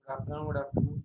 Good afternoon.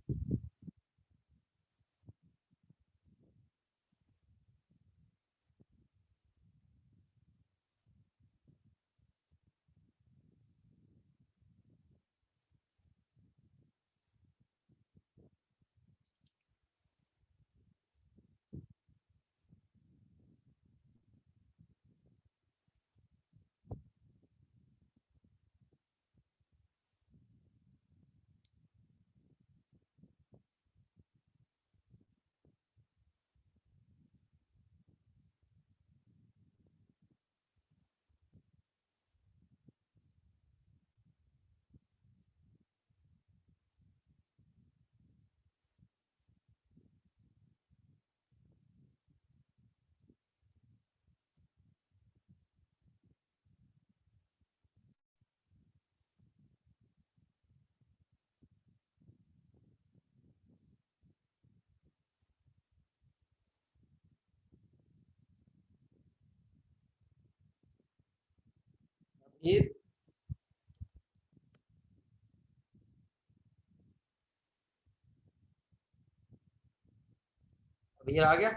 ये अभी आ गया।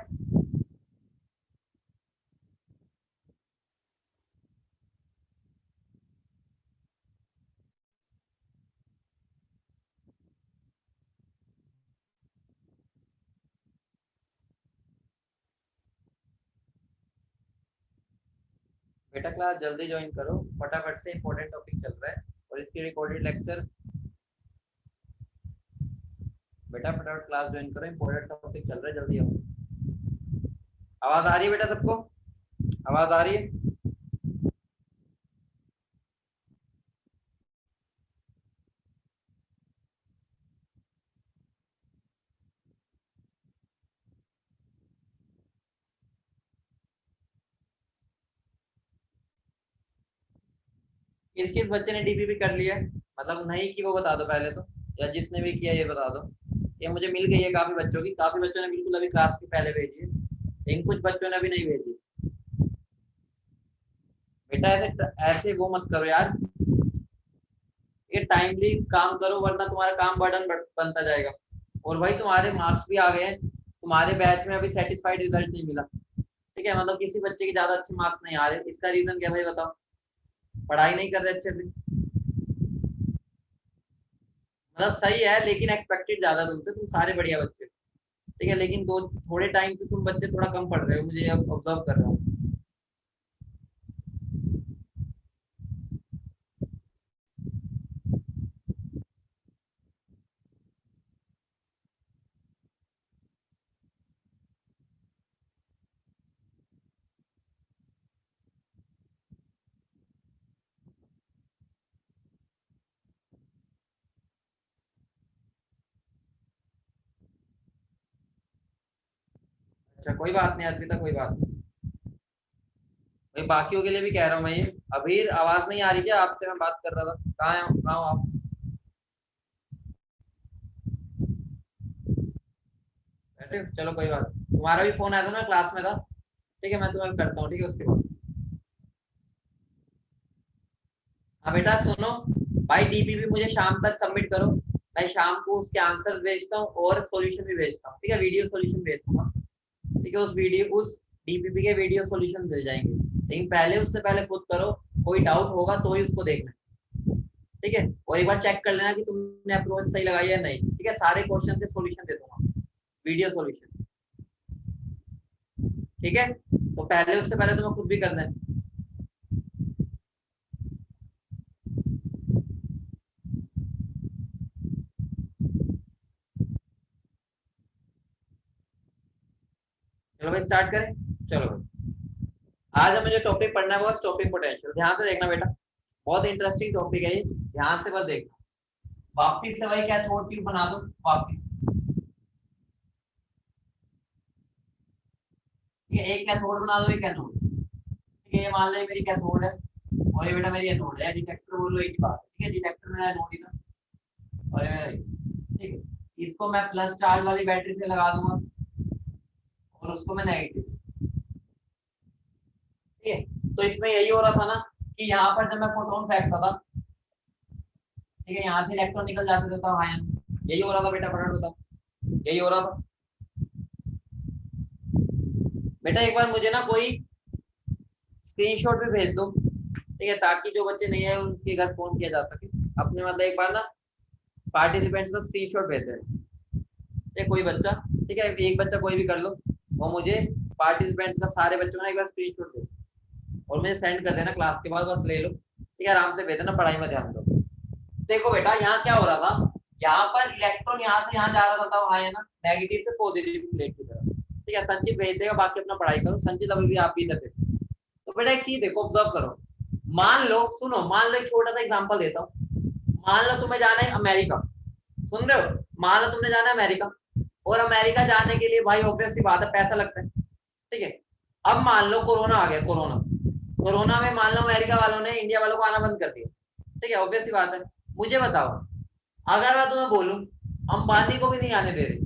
बेटा क्लास जल्दी ज्वाइन करो, फटाफट से इंपॉर्टेंट टॉपिक चल रहा है और इसकी रिकॉर्डेड लेक्चर। बेटा फटाफट क्लास ज्वाइन करो, इंपॉर्टेंट टॉपिक चल रहा है, जल्दी आओ। आवाज आ रही है बेटा सबको? आवाज आ रही है? किस किस बच्चे ने डीपीपी कर लिया है? मतलब नहीं कि वो बता दो पहले तो, या जिसने भी किया ये बता दो। ये मुझे मिल गई है काफी बच्चों की, काफी बच्चों ने बिल्कुल अभी क्लास के पहले भेजी है, लेकिन कुछ बच्चों ने अभी नहीं भेजी। बेटा ऐसे ऐसे वो मत करो यार, ये टाइमली काम करो वरना तुम्हारा काम बर्डन बनता जाएगा। और भाई तुम्हारे मार्क्स भी आ गए हैं, तुम्हारे बैच में अभी सेटिस्फाइड रिजल्ट नहीं मिला, ठीक है? मतलब किसी बच्चे के ज्यादा अच्छे मार्क्स नहीं आ रहे, इसका रीजन क्या भाई बताओ? पढ़ाई नहीं कर रहे अच्छे से? मतलब सही है लेकिन एक्सपेक्टेड ज्यादा तुमसे, तुम सारे बढ़िया बच्चे, ठीक है, लेकिन दो थोड़े टाइम से तुम बच्चे थोड़ा कम पढ़ रहे हो, मुझे अब ऑब्जर्व कर रहा हूँ। अच्छा कोई बात नहीं अर्पिता, कोई बात नहीं। भाई बाकियों के लिए भी कह रहा हूँ मैं ये। अभी आवाज नहीं आ रही क्या? आपसे मैं बात कर रहा था, कहाँ हो आप? बैठे हो? चलो कोई बात नहीं। तुम्हारा भी फोन आया था ना, क्लास में था, ठीक है, मैं तुम्हें करता हूँ, ठीक है, उसके बाद। हाँ बेटा सुनो, भाई डीपीपी मुझे शाम तक सबमिट करो, मैं शाम को उसके आंसर भेजता हूँ और सॉल्यूशन भी भेजता हूँ, ठीक है, वीडियो सॉल्यूशन भेज दूंगा, ठीक है, उस डीपीपी के वीडियो सॉल्यूशन मिल जाएंगे, लेकिन पहले उससे पहले खुद करो, कोई डाउट होगा तो ही उसको देखना, ठीक है, और एक बार चेक कर लेना कि तुमने अप्रोच सही लगाई है नहीं, ठीक है, सारे क्वेश्चन के सॉल्यूशन दे दूंगा, वीडियो सॉल्यूशन, ठीक है, तो पहले उससे पहले तुम्हें खुद भी करना है। चलो भाई स्टार्ट करें। चलो भाई, आज हमें जो टॉपिक पढ़ना है वो स्टॉपिंग पोटेंशियल, ध्यान से देखना बेटा, बहुत इंटरेस्टिंग टॉपिक है ये, ध्यान से बस देखना। वापिस से भाई कैथोड ट्यूब बना दो, वापिस, ठीक है, एक कैथोड बना दो, एक कैथोड, ठीक है, ये मान लो मेरी कैथोड है और ये बेटा मेरी एनोड है, डिटेक्टर बोलो एक ही बात है, ठीक है, डिटेक्टर मेरा एनोड ही था और ये मेरा ठीक है, इसको मैं प्लस चार्ज वाली बैटरी से लगा दूंगा और उसको मैं नेगेटिव, ठीक है, तो इसमें यही हो रहा था ना कि यहाँ पर जब मैं फोटोन फेंकता था, ठीक है, यहाँ से इलेक्ट्रॉन निकल जाते थे आयन, यही हो रहा था बेटा, फटाफट बताओ, यही हो रहा था बेटा। एक बार मुझे ना कोई स्क्रीनशॉट भी भेज दो, ठीक है, ताकि जो बच्चे नहीं है उनके घर फोन किया जा सके अपने, मतलब एक बार ना पार्टिसिपेंट्स का स्क्रीनशॉट भेज देना, कोई बच्चा, ठीक है, एक बच्चा कोई भी कर लो, वो मुझे पार्टिसिपेंट्स का सारे बच्चों का एक बार स्क्रीनशॉट दे और मुझे सेंड कर देना क्लास के बाद, बस ले लो, ठीक है, आराम से भेज देना, पढ़ाई में ध्यान दो। देखो बेटा यहाँ क्या हो रहा था, यहाँ पर इलेक्ट्रॉन यहाँ से यहाँ जा रहा था, वहां है ना नेगेटिव से पॉजिटिव प्लेट की तरफ, ठीक है। संचित भेज देगा, बाकी अपना पढ़ाई करो। संचित अभी भी आप भी इधर देखो। तो बेटा एक चीज देखो, ऑब्जर्व करो, मान लो, सुनो, मान लो एक छोटा सा एग्जांपल देता हूँ। मान लो तुम्हें जाना है अमेरिका, सुन रहे हो, मान लो तुमने जाना है अमेरिका, और अमेरिका जाने के लिए भाई ऑब्वियस सी बात है पैसा लगता है, ठीक है। अब मान लो कोरोना आ गया, कोरोना, कोरोना में मान लो अमेरिका वालों ने इंडिया वालों को आना बंद कर दिया, ठीक है, ऑब्वियस सी बात है। मुझे बताओ, अगर मैं तुम्हें बोलूं अंबानी को भी नहीं आने दे रहे,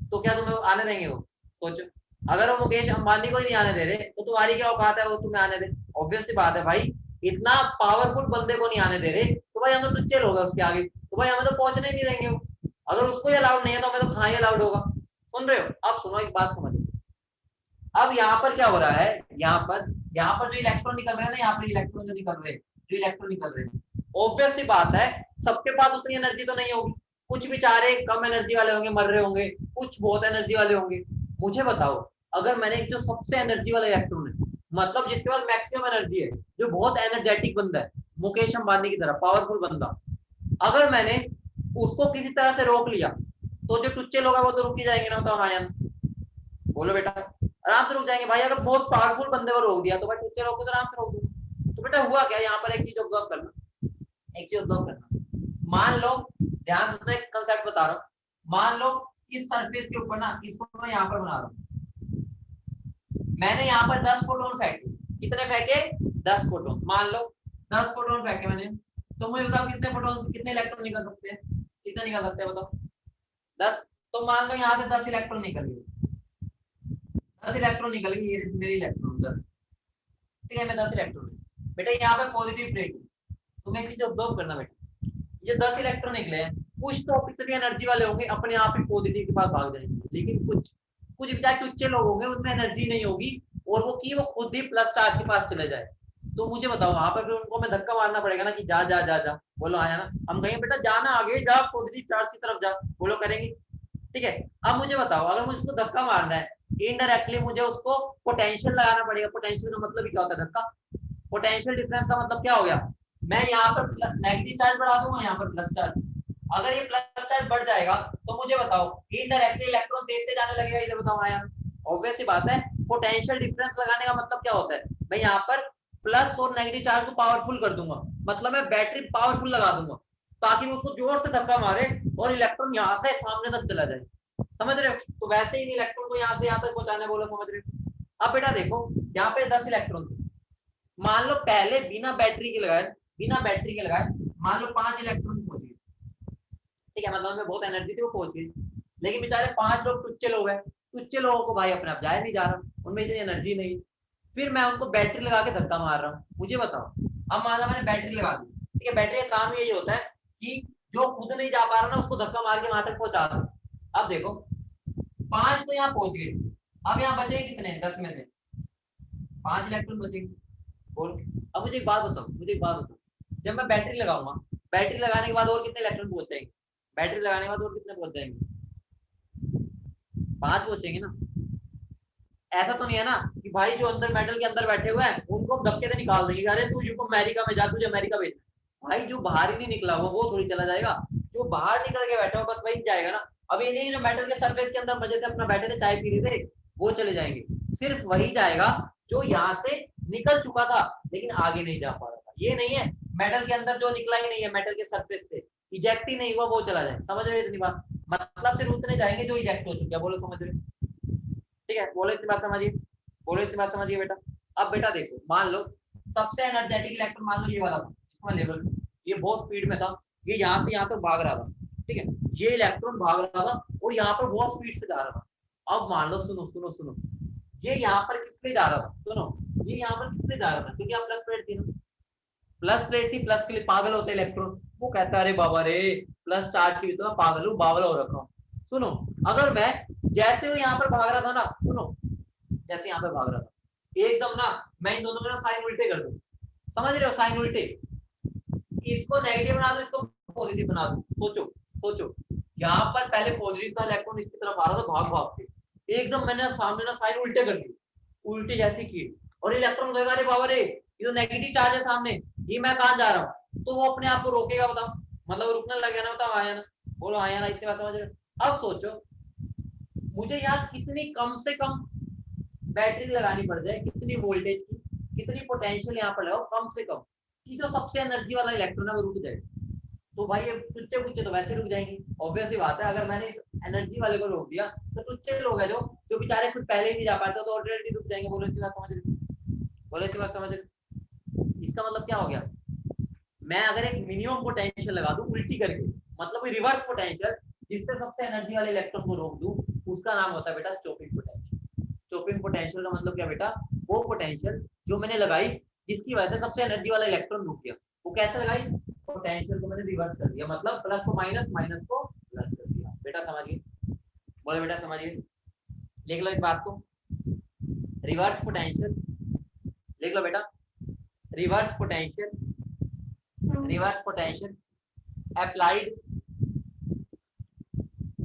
तो क्या तुम्हें आने देंगे वो? सोचो, अगर वो मुकेश अंबानी को ही नहीं आने दे रहे, तो तुम्हारी क्या औकात है वो तुम्हें आने दे? ऑब्वियस सी बात है भाई, इतना पावरफुल बंदे को नहीं आने दे रहे, तो भाई हम तो टुच्चे लोग हैं उसके आगे, तो भाई हमें तो पहुंचने ही नहीं देंगे वो। अगर उसको ही अलाउड नहीं है तो हमें तो कहाँ ही अलाउड होगा। सुन रहे हो? अब सुनो एक बात समझो, अब यहाँ पर क्या हो रहा है, यहाँ पर जो इलेक्ट्रॉन निकल रहे हैं ना, यहाँ पर इलेक्ट्रॉन जो निकल रहे हैं, जो इलेक्ट्रॉन निकल रहे हैं, ऑब्वियस सी बात है सबके पास उतनी एनर्जी तो नहीं होगी, कुछ बेचारे कम एनर्जी वाले होंगे, मर रहे होंगे, कुछ बहुत एनर्जी वाले होंगे। मुझे बताओ, अगर मैंने जो सबसे एनर्जी वाला इलेक्ट्रॉन है, मतलब जिसके पास मैक्सिमम एनर्जी है, जो बहुत एनर्जेटिक बंदा है, मुकेश अंबानी की तरह पावरफुल बंदा, अगर मैंने उसको किसी तरह से रोक लिया, तो जो टुच्चे लोग हैं वो तो रुक ही जाएंगे ना, तो हाँ या ना? बोलो बेटा, आराम से रुक जाएंगे भाई। अगर बहुत पावरफुल बंदे को रोक दिया तो भाई टुच्चे लोग को तो आराम से रोक दो। तो बेटा हुआ क्या यहाँ पर, एक चीज ऑब्जर्व करना, एक चीज ऑब्जर्व करना, मान लो, ध्यान से एक कंसेप्ट बता रहा हूँ, मान लो इस सरफेस के ऊपर ना, इसको मैं यहाँ पर बना रहा हूँ, मैंने यहाँ पर 10 फोटोन फेंके, कितने फेंके? 10 फोटोन, मान लो 10 फोटोन फेंके मैंने, तो मुझे बताओ कितने फोटोन, कितने इलेक्ट्रॉन निकल सकते हैं, कितने निकल सकते हैं बताओ? 10। तो मान लो यहाँ से 10 इलेक्ट्रॉन निकल गए, 10 इलेक्ट्रॉन निकल गए, ये मेरे इलेक्ट्रॉन 10, ठीक है, मैं 10 इलेक्ट्रॉन है बेटा, यहाँ पे पॉजिटिव प्लेट है। तुम्हें एक चीज ऑब्जर्व करना बेटा, ये 10 इलेक्ट्रॉन निकले हैं, कुछ तो इतनी एनर्जी वाले होंगे अपने आप ही पॉजिटिव के पास भाग जाएंगे, लेकिन कुछ कुछ बेचारे टुच्चे लोग होंगे, उनमें एनर्जी नहीं होगी, और वो खुद ही प्लस चार्ज के पास चले जाए। तो मुझे बताओ वहां पर फिर उनको मैं धक्का मारना पड़ेगा ना, कि जा जा जा जा, बोलो आया ना, हम कहेंगे बेटा जाना आगे, जा पॉजिटिव चार्ज की तरफ जा, बोलो करेंगे, ठीक है। अब मुझे बताओ, अगर मुझे उसको धक्का मारना है, इनडायरेक्टली मुझे उसको पोटेंशियल लगाना पड़ेगा। पोटेंशियल का मतलब क्या होता है? धक्का। पोटेंशियल डिफरेंस का मतलब क्या हो गया, मैं यहाँ पर नेगेटिव चार्ज बढ़ा दूंगा, यहाँ पर प्लस चार्ज, अगर ये प्लस चार्ज बढ़ जाएगा तो मुझे बताओ इनडायरेक्टली इलेक्ट्रॉन तेज जाने लगेगा, इधर बताओ आया? ऑब्वियस सी बात है, पोटेंशियल डिफरेंस लगाने का मतलब क्या होता है, मैं यहाँ पर प्लस और नेगेटिव चार्ज को पावरफुल कर दूंगा, मतलब मैं बैटरी पावरफुल लगा दूंगा, ताकि वो उसको जोर से धक्का मारे और इलेक्ट्रॉन यहाँ से सामने तक चला जाए, समझ रहे हो? तो वैसे ही इलेक्ट्रॉन को यहाँ से यहाँ तक पहुंचाने, बोलो समझ रहे हो? अब बेटा देखो, यहाँ पे 10 इलेक्ट्रॉन थे, मान लो पहले बिना बैटरी के लगाए, बिना बैटरी के लगाए, मान लो 5 इलेक्ट्रॉन पहुंच गए, ठीक है, मतलब उनमें बहुत एनर्जी थी, वो पहुंच गई, लेकिन बेचारे 5 लोग टुच्चे लोग हैं, टुच्चे लोगों को भाई अपने आप जाया नहीं जा रहा, उनमें इतनी एनर्जी नहीं, फिर मैं उनको बैटरी लगा के धक्का मार रहा हूँ। मुझे बताओ, अब मान लो मैंने बैटरी लगा दी, ठीक है, बैटरी का काम यही होता है कि जो खुद नहीं जा पा रहा ना, उसको धक्का मार के वहां तक पहुंचा दो। अब देखो 5 तो यहाँ पहुंच गए, अब यहाँ बचे कितने? 10 में से 5 इलेक्ट्रॉन बचेंगे, बोल। अब मुझे एक बात बताओ, मुझे एक बात बताओ, जब मैं बैटरी लगाऊंगा, बैटरी लगाने के बाद और कितने इलेक्ट्रॉन पहुंच जाएंगे? बैटरी लगाने के बाद और कितने पहुंच जाएंगे? 5 पहुंचेंगे ना? ऐसा तो नहीं है ना कि भाई जो अंदर मेटल के अंदर बैठे हुए हैं उनको हम धक्के से निकाल देंगे, अरे तू यूको अमेरिका में जा, तुझे अमेरिका भेज। भाई जो बाहर ही नहीं निकला हुआ वो थोड़ी चला जाएगा, जो बाहर निकल के बैठा हुआ बस वही जाएगा ना। अब ये नहीं जो मेटल के सरफेस के अंदर मजे से अपना बैठे थे, चाय पी रहे थे, वो चले जाएंगे, सिर्फ वही जाएगा जो यहाँ से निकल चुका था लेकिन आगे नहीं जा पा रहा था। ये नहीं है मेटल के अंदर जो निकला ही नहीं है, मेटल के सरफेस से इजेक्ट ही नहीं हुआ, वो चला जाए। समझ रहे हो इतनी बात? मतलब सिर्फ उतने जाएंगे जो इजेक्ट हो चुके हैं, बोलो समझ रहे हो? ठीक है, बोलो इतनी बात समझिए, बोलो इतनी बात समझिए बेटा। अब बेटा देखो, मान लो सबसे एनर्जेटिक इलेक्ट्रॉन मान लो ये वाला था, इसका लेवल, ये बहुत स्पीड में था, ये यहाँ से यहाँ तक भाग रहा था, ठीक है, ये इलेक्ट्रॉन भाग रहा था और यहाँ पर बहुत स्पीड से जा रहा था। अब मान लो, सुनो सुनो सुनो, ये यहाँ पर किस लिए जा रहा था? सुनो, ये यहाँ पर किस लिए जा रहा था? क्योंकि यहाँ प्लस प्लेट थी ना, प्लस प्लेट थी, प्लस के लिए पागल होते इलेक्ट्रॉन। वो कहता है अरे बाबा रे, प्लस चार्ज की भी तो मैं पागल हूँ, बावल हो रखा हूँ। सुनो, अगर मैं जैसे वो यहाँ पर भाग रहा था ना, सुनो, जैसे यहाँ पे भाग रहा था एकदम ना, मैं इन दोनों में ना साइन उल्टे कर दूं, समझ रहे हो, साइन उल्टे, इसको नेगेटिव बना दो, इसको पॉजिटिव बना दो। सोचो सोचो, यहाँ पर पहले पॉजिटिव था इलेक्ट्रॉन, इसकी तरफ आ रहा था भाग भाग के, एकदम मैंने सामने ना साइन उल्टे कर दी, उल्टे जैसे किए, और इलेक्ट्रॉन कहेगा अरे बाबा रे, ये तो नेगेटिव चार्ज है सामने, ये मैं कहाँ जा रहा हूँ, तो वो अपने आप को रोकेगा, बताओ, मतलब रुकने लगे ना, बताओ आया ना, बोलो आया ना, इतनी बात समझ रहे हो। अब सोचो, मुझे यहाँ कितनी कम से कम बैटरी लगानी पड़ जाए, कितनी वोल्टेज की, कितनी पोटेंशियल यहाँ पर लगाओ कम से कम, कि जो सबसे एनर्जी वाला इलेक्ट्रॉन है वो रुक जाए। तो भाई ये टुच्चे पुच्चे तो वैसे रुक जाएंगे, ऑब्वियस ही बात है, अगर मैंने इस एनर्जी वाले को रोक दिया तो टुच्चे लोग हैं जो जो बेचारे खुद पहले ही नहीं जा पाते तो ऑलरेडी रुक जाएंगे। बोलो इतनी बात समझ रहे, बोलो इतनी बात समझ रहे, इसका मतलब क्या हो गया, मैं अगर एक मिनिमम पोटेंशियल लगा दूं उल्टी करके, मतलब रिवर्स पोटेंशियल, जिससे सबसे एनर्जी वाले इलेक्ट्रॉन को रोक दूं, उसका नाम होता है बेटा स्टॉपिंग पोटेंशियल। स्टॉपिंग पोटेंशियल का मतलब क्या बेटा, वो पोटेंशियल जो मैंने लगाई जिसकी वजह से सबसे एनर्जी वाला इलेक्ट्रॉन रुक गया, वो कैसे लगाई, पोटेंशियल को मैंने रिवर्स कर दिया, मतलब प्लस को माइनस, माइनस को प्लस कर दिया। बेटा समझिए, बोले बेटा समझिए, लिख लो इस बात को, रिवर्स पोटेंशियल, लिख लो बेटा, reverse potential, reverse potential applied,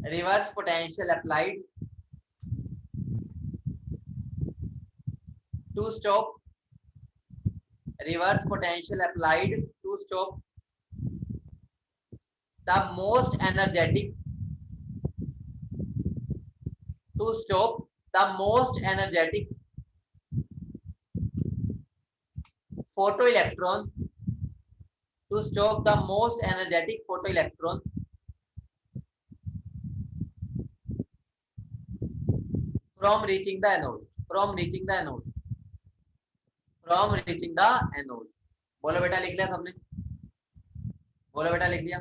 reverse potential applied to stop, reverse potential applied to stop the most energetic, to stop the most energetic photoelectron, to stop the most energetic photoelectron from reaching the anode, from reaching the anode, from reaching the anode। बोलो बेटा लिख लिया सबने, बोलो बेटा लिख लिया।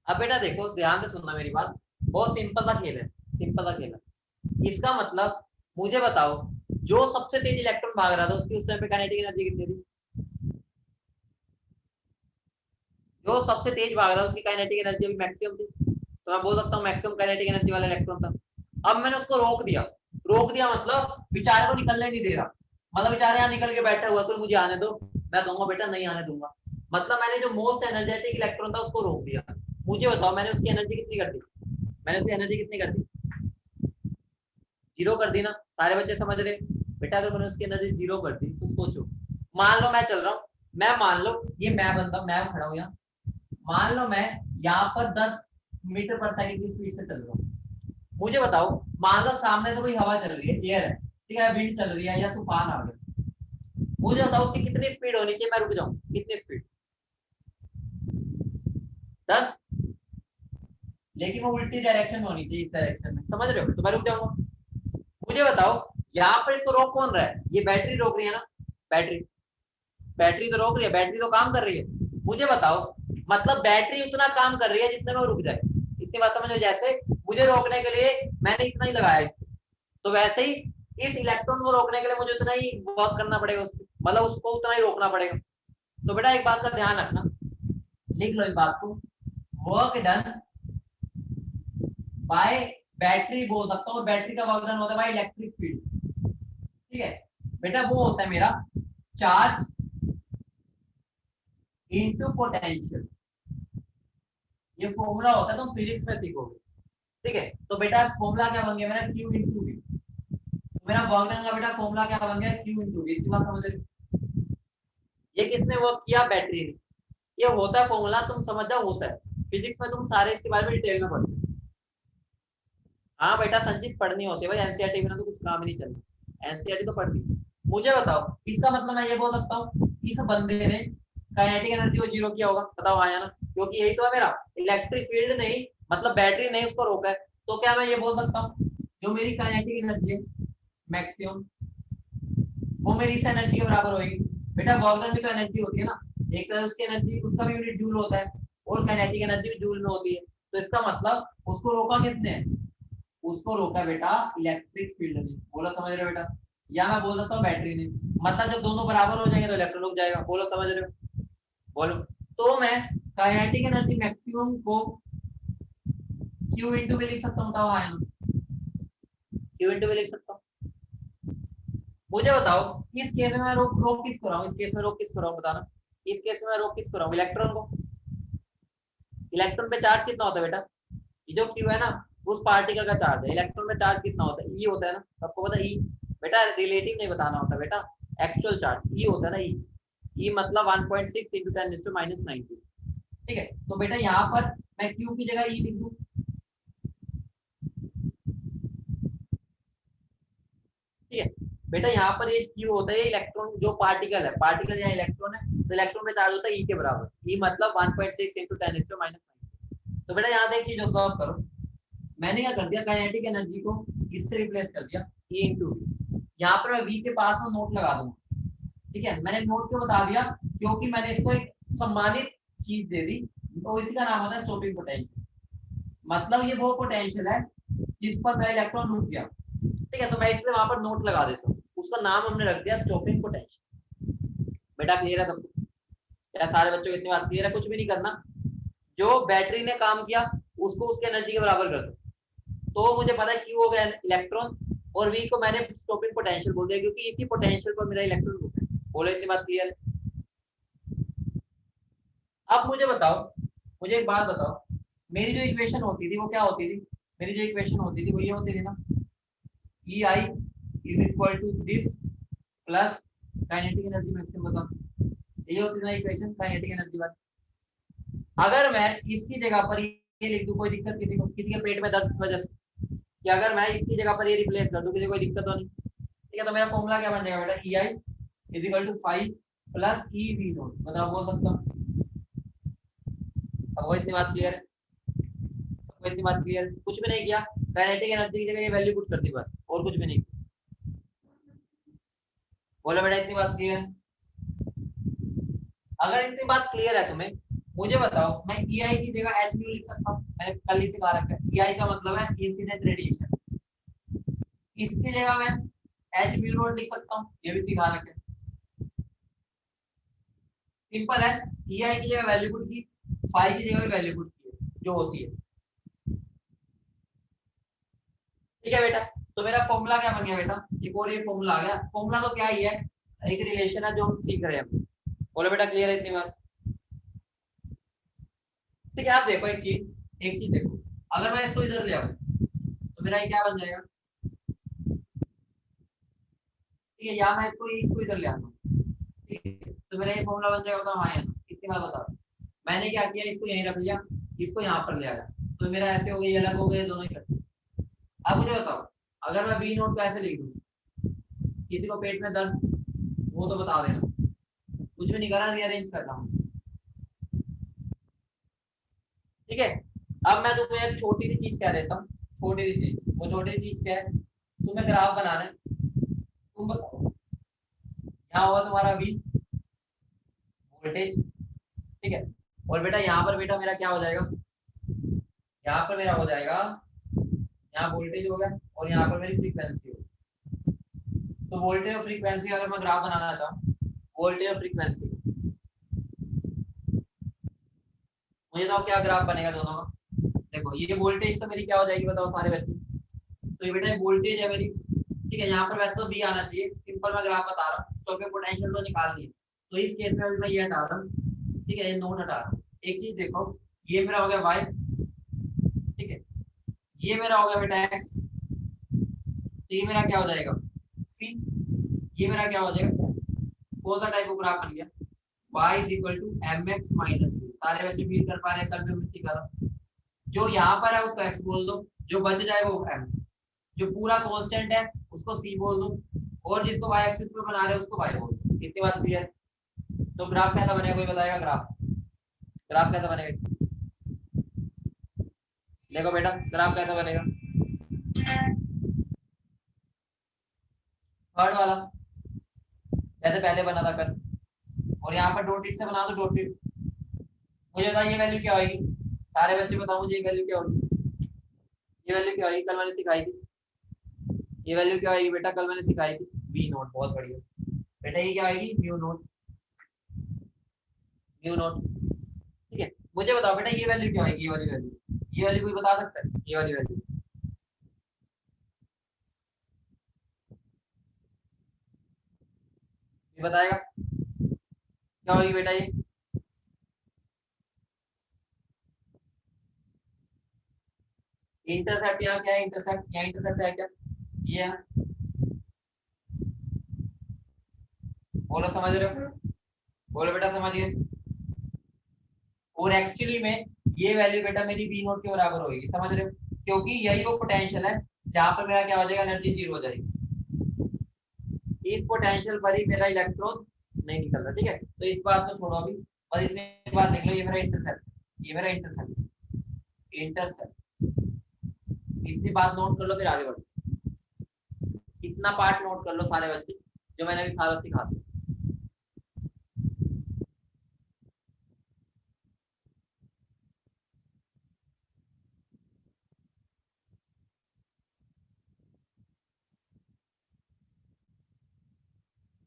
अब बेटा देखो, ध्यान से सुनना मेरी बात, बहुत सिंपल सा खेल है, सिंपल सा खेल है। इसका मतलब मुझे बताओ, जो सबसे तेज इलेक्ट्रॉन भाग रहा था उसकी उस टाइम पे काइनेटिक एनर्जी कितनी थी, जो सबसे तेज भाग रहा है उसकी काइनेटिक एनर्जी अभी मैक्सिमम थी, तो मैं बोल सकता हूँ मैक्सिमम काइनेटिक एनर्जी वाला इलेक्ट्रॉन था। अब मैंने उसको रोक दिया, रोक दिया मतलब बेचारे को निकलने नहीं दे रहा, मतलब बेचारे यहाँ निकल के बैठा हुआ, कोई मुझे आने दो, मैं कहूंगा बेटा नहीं आने दूंगा, मतलब मैंने जो मोस्ट एनर्जेटिक इलेक्ट्रॉन था उसको रोक दिया। मुझे बताओ मैंने उसकी एनर्जी कितनी कर दी, मैंने उसकी एनर्जी कितनी कर दी, जीरो कर दी ना, सारे बच्चे समझ रहे बेटा, अगर मैंने उसकी एनर्जी जीरो कर दी तो सोचो, मान लो मैं चल रहा हूँ, मैं मान लो ये मैं बंदा, मैं खड़ा हूँ यहाँ, मान लो मैं यहाँ पर 10 मीटर पर सेकंड की स्पीड से चल रहा हूँ, मुझे बताओ, मान लो सामने से कोई हवा चल रही है, एयर है, ठीक है, विंड चल रही है या तूफान आ गया, मुझे बताओ उसकी कितनी स्पीड होनी चाहिए, मैं रुक जाऊं, कितनी स्पीड, 10, लेकिन वो उल्टी डायरेक्शन में होनी चाहिए, इस डायरेक्शन में, समझ रहे हो, तो मैं रुक जाऊंगा। मुझे बताओ यहाँ पर इसको रोक कौन रहा है, ये बैटरी रोक रही है ना, बैटरी, बैटरी तो रोक रही है, बैटरी तो काम कर रही है। मुझे बताओ, मतलब बैटरी उतना काम कर रही है जितने में रुक जाए, इतनी बात समझो, जैसे मुझे रोकने के लिए मैंने इतना ही लगाया इसको, तो वैसे ही इस इलेक्ट्रॉन को रोकने के लिए मुझे उतना ही वर्क करना पड़ेगा उसको, मतलब उसको उतना ही रोकना पड़ेगा। तो बेटा एक बात का ध्यान रखना, लिख लो इस बात को, वर्क डन बाय बैटरी बोल सकता हूँ, बैटरी का वर्क डन होता है बाय इलेक्ट्रिक फील्ड, ठीक है बेटा, वो होता है मेरा चार्ज इनटू पोटेंशियल, ये फॉर्मूला होता है, तुम फिजिक्स में सीखोगे, ठीक है। तो बेटा फॉर्मूला क्या बन गया मेरा, Q इंटू V, तो मेरा वर्क डन का बेटा फॉर्मूला क्या बन गया, Q इंटू V, इतनी बात समझ रहे, ये किसने वर्क किया, बैटरी ने, ये होता है फॉर्मूला, तुम समझ जाओ होता है, फिजिक्स में तुम सारे इसके बारे में डिटेल में पढ़ते हो। हाँ बेटा संचित पढ़नी होती है भाई, एनसीईआरटी में तो कुछ काम ही नहीं चलना, एनसीईआरटी तो पढ़ती है। मुझे बताओ इसका मतलब मैं ये बोल सकता हूँ इस बंदे ने काइनेटिक एनर्जी को जीरो किया होगा, बताओ आया ना, क्योंकि यही तो है मेरा, इलेक्ट्रिक फील्ड नहीं, मतलब बैटरी नहीं उसको रोका है, तो क्या मैं ये बोल सकता हूँ जो मेरी काइनेटिक एनर्जी है मैक्सिमम, वो मेरी इस एनर्जी के बराबर होगी। बेटा वर्क डन भी तो एनर्जी होती है ना, एक तरह उसकी एनर्जी, उसका भी यूनिट जूल होता है, और काइनेटिक एनर्जी भी जूल में होती है, तो इसका मतलब उसको रोका किसने, उसको रोका बेटा इलेक्ट्रिक फील्ड ने। बोलो समझ रहे हो बेटा? या मैं बोल सकता हूँ बैटरी ने। मतलब जब दोनों बराबर हो जाएंगे तो इलेक्ट्रॉन रुक जाएगा। बोलो समझ रहे हो? बोलो। तो मैं काइनेटिक एनर्जी मैक्सिमम को Q इंटू भी लिख सकता हूँ। बताओ हाँ, Q इंटू भी लिख सकता हूँ। मुझे बताओ इस केस में मैं रोक रोक किसको रहा हूँ? इस केस में रोक किसको रहा हूँ बताना? इस केस में मैं रोक किसको रहा हूँ? इलेक्ट्रॉन को। इलेक्ट्रॉन पे चार्ज कितना होता है बेटा? ये जो Q है ना, उस पार्टिकल का चार्ज है। इलेक्ट्रॉन में चार्ज कितना होता है? E होता है ना, सबको पता है E। बेटा रिलेटिव नहीं बताना होता बेटा, एक्चुअल चार्ज E होता है ना। E मतलब 1.6 इंटू 10⁻⁹। ठीक है, तो बेटा यहाँ पर मैं Q की जगह E लिख दूं। ठीक है बेटा, यहाँ पर ये Q होता है इलेक्ट्रॉन, जो पार्टिकल है, पार्टिकल या इलेक्ट्रॉन है, तो इलेक्ट्रॉन में चार्ज होता है E के बराबर। E मतलब 1.6 इंटू 10⁻⁹। तो बेटा यहाँ से एक चीज ऑब्जर्व करो, मैंने क्या कर दिया, काइनेटिक एनर्जी को इससे रिप्लेस कर दिया E इंटू V। यहाँ पर मैं V के पास में नोट लगा दूंगा। ठीक है, मैंने नोट क्यों बता दिया? क्योंकि मैंने इसको एक सम्मानित चीज दे दी, तो इसी का नाम होता है स्टॉपिंग पोटेंशियल। मतलब ये वो पोटेंशियल है जिस पर मेरा इलेक्ट्रॉन रुक गया। ठीक है, तो मैं इसलिए वहां पर नोट लगा देता हूँ, उसका नाम हमने रख दिया स्टॉपिंग पोटेंशियल। बेटा क्लियर है सबको? क्या सारे बच्चों को इतनी बात क्लियर है? कुछ भी नहीं करना, जो बैटरी ने काम किया उसको उसकी एनर्जी के बराबर कर दो। तो मुझे पता है Q हो गया इलेक्ट्रॉन, और V को मैंने स्टॉपिंग पोटेंशियल बोल दिया, क्योंकि इसी पोटेंशियल पर मेरा इलेक्ट्रॉन रुका है। बोलो इतनी बात क्लियर है? अब मुझे बताओ, मुझे एक बात बताओ, मेरी जो इक्वेशन होती थी वो क्या होती थी? मेरी जो इक्वेशन होती थी वो ये होती थी ना, EI is equal to this plus kinetic energy maximum. बताओ, ये होती थी ना इक्वेशन काइनेटिक एनर्जी वाली। अगर मैं इसकी जगह पर ये लिख दूं, कोई दिक्कत किसी को? किसी के पेट में दर्द की वजह से, कि अगर मैं इसकी जगह पर ये रिप्लेस कर दूं, किसी कोई दिक्कत तो नहीं? ठीक है, तो मेरा फॉर्मूला क्या बन जाएगा बेटा? EI is equal to 5 plus EV naught. मतलब बोल सकता हूँ। अब वो इतनी बात क्लियर है? सबको इतनी बात क्लियर है? कुछ भी नहीं किया, काइनेटिक एनर्जी की जगह ये वैल्यू पुट कर दी बस, और कुछ भी नहीं। बोलो बेटा इतनी बात क्लियर है? अगर इतनी बात क्लियर है तुम्हें, मुझे बताओ, मैं EI की जगह H म्यू लिख सकता हूँ? मैंने कल ही सिखा रखा है, EI का मतलब है इंसिडेंट रेडिएशन। इसकी जगह मैं H म्यू नॉट लिख सकता हूँ, ये भी सिखा रखा है। सिंपल है, EI की जगह वैल्यू पुट की, फाई की जगह भी वैल्यू पुट की है, जो होती है। ठीक है बेटा, तो मेरा फॉर्मूला क्या बन गया बेटा? एक और ये फॉर्मूला आ गया। फॉर्मूला तो क्या ही है, एक रिलेशन है जो हम सीख रहे हैं। बोलो बेटा क्लियर है इतनी बात? ठीक है, आप देखो एक चीज देखो, अगर मैं इसको इधर ले आऊं तो मेरा ये क्या बन जाएगा? ठीक है, या मैं इसको इधर ले आता हूँ, ठीक है, तो मेरा ये फॉर्मूला बन जाएगा। तो हाँ या कितनी बार बता, मैंने क्या किया, इसको यहीं रख लिया, इसको यहाँ पर ले आया, तो मेरा ऐसे हो गया, अलग हो गए दोनों ही। अब मुझे बताओ, अगर मैं बी नोट को ऐसे लिख दूं, किसी को पेट में दर्द, वो तो बता देना, कुछ भी नहीं करना, रीअरेंज कर रहा हूँ। ठीक है, अब मैं तुम्हें एक छोटी सी चीज कह देता हूँ, छोटी सी चीज। वो छोटी सी चीज क्या है? तुम्हें ग्राफ बनाना है, तुम बताओ। यहाँ होगा तुम्हारा वी वोल्टेज, ठीक है, और बेटा यहाँ पर बेटा मेरा क्या हो जाएगा? यहाँ पर मेरा हो जाएगा, यहाँ वोल्टेज हो गया, और यहाँ पर मेरी फ्रीक्वेंसी होगी। तो वोल्टेज और फ्रीक्वेंसी अगर मैं ग्राफ बनाना चाहूँ, वोल्टेज और फ्रीक्वेंसी, मुझे तो क्या ग्राफ बनेगा दोनों का? देखो ये वोल्टेज तो मेरी क्या हो जाएगी बताओ सारे बच्चे? तो ये बेटा वोल्टेज है मेरी। ठीक है, यहाँ पर वैसे तो V आना चाहिए, सिंपल मैं ग्राफ बता रहा हूँ, स्टॉपिंग पोटेंशियल तो निकालनी है, तो इस केस में मैं ये हटा रहा हूँ। ठीक है, ये नोट हटा रहा हूँ। एक चीज देखो, ये मेरा हो गया Y, ठीक है, ये मेरा हो गया बेटा X, तो ये मेरा क्या हो जाएगा? C, ये मेरा क्या हो जाएगा? कौन सा टाइप ऑफ ग्राफ बन गया? Y is equal to mx minus c। सारे बच्चे फील कर पा रहे हैं? कल मैं मिस्टेक कर रहा हूँ। जो यहाँ पर है उसको x बोल दो, जो बच जाए वो m, जो पूरा कांस्टेंट है उसको c बोल दो, और जिसको y एक्सिस पे बना रहे हैं उसको y बोल दो। इतनी बात क्लियर? तो ग्राफ कैसा बनेगा? कोई बताएगा ग्राफ? ग्राफ कैसा बनेगा? देखो बेटा ग्राफ कैसा बनेगा? थर्ड वाला, जैसे पहले बना था कल, और यहाँ पर डॉटेड से बना दो, डॉटेड। मुझे बताओ ये वैल्यू क्या होगी? सारे बच्चे बताओ मुझे ये वैल्यू क्या होगी? ये वैल्यू क्या आएगी, कल मैंने सिखाई थी। ये वैल्यू क्या आएगी बेटा, कल मैंने सिखाई थी, वी नॉट। बहुत बढ़िया बेटा, ये क्या आएगी, म्यू नॉट। म्यू नॉट, ठीक है। मुझे बताओ बेटा ये वैल्यू क्या आएगी, ये वाली वैल्यू, ये वाली कोई बता सकता है, ये वाली वैल्यू ये बताएगा क्या होगी बेटा ये? इंटरसेप्ट यहाँ क्या है, इंटरसेप्ट यहाँ इंटरसेप्ट है क्या, ये है। बोलो समझ रहे हो, बोलो बेटा समझिए। और एक्चुअली में ये वैल्यू बेटा मेरी वी नोट के बराबर होगी, समझ रहे हो, क्योंकि यही वो पोटेंशियल है जहां पर मेरा क्या हो जाएगा, एनर्जी जीरो हो जाएगी। इस पोटेंशियल पर ही मेरा इलेक्ट्रॉन नहीं निकल रहा, ठीक है। तो इस बात को छोड़ो अभी, और इतनी बात देख लो, ये मेरा इंटरसेप्ट, ये मेरा इंटरसेप्ट, इंटरसेप्ट। इतनी बात नोट कर लो, फिर आगे बढ़ो। इतना पार्ट नोट कर लो सारे बच्चे, जो मैंने अभी सारा सिखा दिया।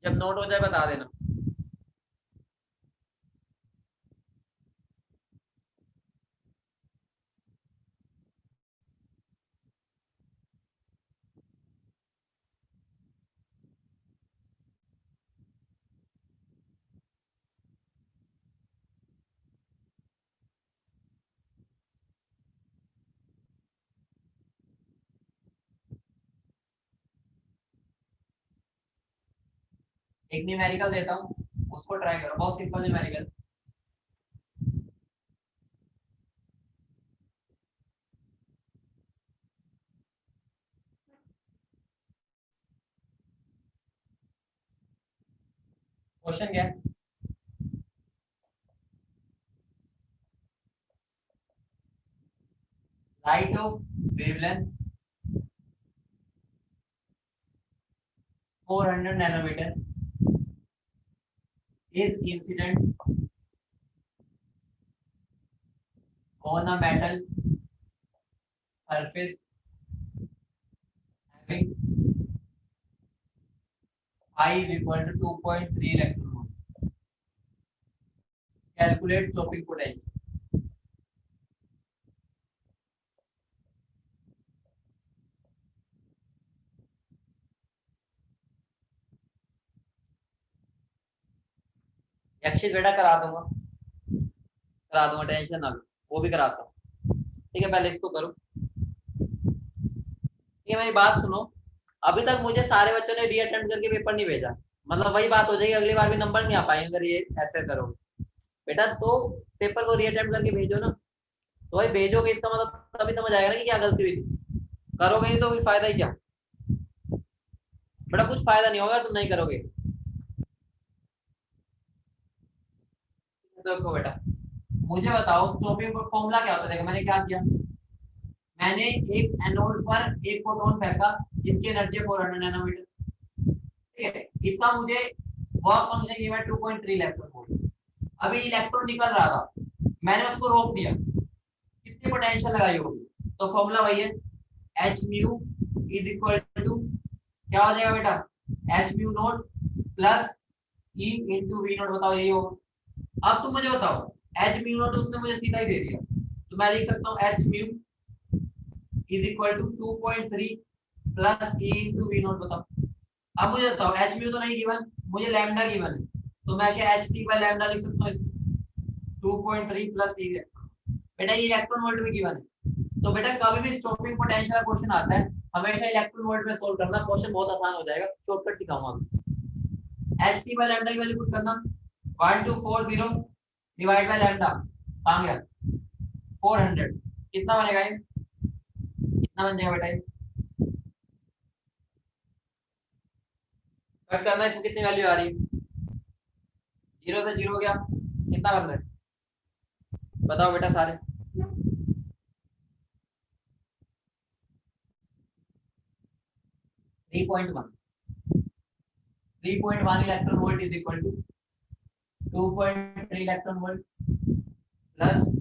जब नोट हो जाए बता देना। एक न्यूमेरिकल देता हूँ, उसको ट्राई करो, बहुत सिंपल न्यूमेरिकल। क्वेश्चन क्या है, light of wavelength 400 nanometre is incident on a metal surface having phi is equal to 2.3 electron volt. Calculate stopping potential. यक्षित बेटा करा दूंगा, टेंशन ना लो, वो भी कराता हूँ, ठीक है। पहले इसको करो, ठीक है। मेरी बात सुनो, अभी तक मुझे सारे बच्चों ने रीअटेम्प्ट करके पेपर नहीं भेजा, मतलब वही बात हो जाएगी, अगली बार भी नंबर नहीं आ पाएंगे अगर ये ऐसे करोगे बेटा। तो पेपर को रीअटेम्प्ट करके भेजो ना, तो भाई भेजोगे इसका मतलब तभी समझ आएगा ना कि क्या गलती हुई थी। करोगे नहीं तो फिर फायदा ही क्या बेटा, कुछ फायदा नहीं होगा तुम नहीं करोगे। तो देखो बेटा, मुझे बताओ स्टॉपिंग फॉर्मूला क्या होता है। देखो मैंने क्या किया, मैंने एक एनोड पर एक प्रोटॉन फेंका जिसकी एनर्जी 400 नैनोमीटर, ठीक है। इसका मुझे वर्क फंक्शन ये 2.3 इलेक्ट्रॉन वोल्ट। अभी इलेक्ट्रॉन निकल रहा था, मैंने उसको रोक दिया, कितनी पोटेंशियल लगाई होगी, तो फॉर्मूला वही है, h mu is equal to क्या हो जाएगा बेटा, h mu naught plus e into v naught. बताओ यही होगा। अब तुम मुझे बताओ, एच म्यू नोट उसने मुझे सीधा ही दे दिया, तो मैं लिख सकता हूँ h mu is equal to 2.3 plus e into v naught. बताओ, अब मुझे बताओ एच म्यू तो नहीं गिवन, मुझे लैम्डा गिवन है, तो मैं क्या एच सी बाय लैम्डा लिख सकता हूँ, 2.3 प्लस ई। बेटा ये इलेक्ट्रॉन वोल्ट में गिवन है, तो बेटा कभी भी स्टॉपिंग पोटेंशियल का क्वेश्चन आता है हमेशा इलेक्ट्रॉन वोल्ट में सोल्व करना, क्वेश्चन बहुत आसान हो जाएगा, शॉर्टकट सिखाऊंगा। एच टी बाय लैम्डा की वैल्यू पुट करना, 1240 डिवाइड बाय लैम्डा, कहां गया 400, कितना बनेगा ये, कितना बन जाएगा बेटा ये, कट करना, इसमें कितनी वैल्यू आ रही है, जीरो से जीरो गया, कितना बन रहा है बताओ बेटा सारे। 3.1, 3.1 electron volt is equal to 2.3 electron volt plus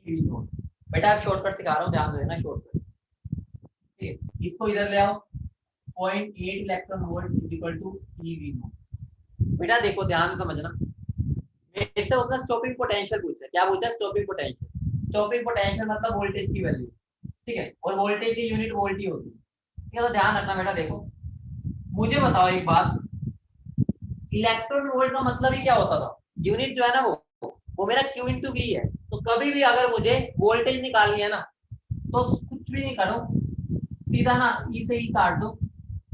e naught. बेटा आप शॉर्टकट सिखा रहा हूँ, ध्यान देना शॉर्टकट। ठीक है, इसको इधर ले आओ, 0.8 electron volt is equal to EV naught. बेटा देखो ध्यान से समझना, मेरे से उसने स्टॉपिंग पोटेंशियल पूछा। क्या पूछा? Stopping potential. स्टॉपिंग पोटेंशियल मतलब वोल्टेज की वैल्यू, ठीक है, और वोल्टेज की यूनिट वोल्ट ही होती है। ठीक है, तो ध्यान रखना बेटा। देखो मुझे बताओ एक बात, इलेक्ट्रॉन वोल्ट का मतलब ही क्या होता था? यूनिट जो है ना वो मेरा Q इंटू वी है। तो कभी भी अगर मुझे वोल्टेज निकालनी है ना, तो कुछ भी नहीं करो, सीधा ना ई से ही काट दो।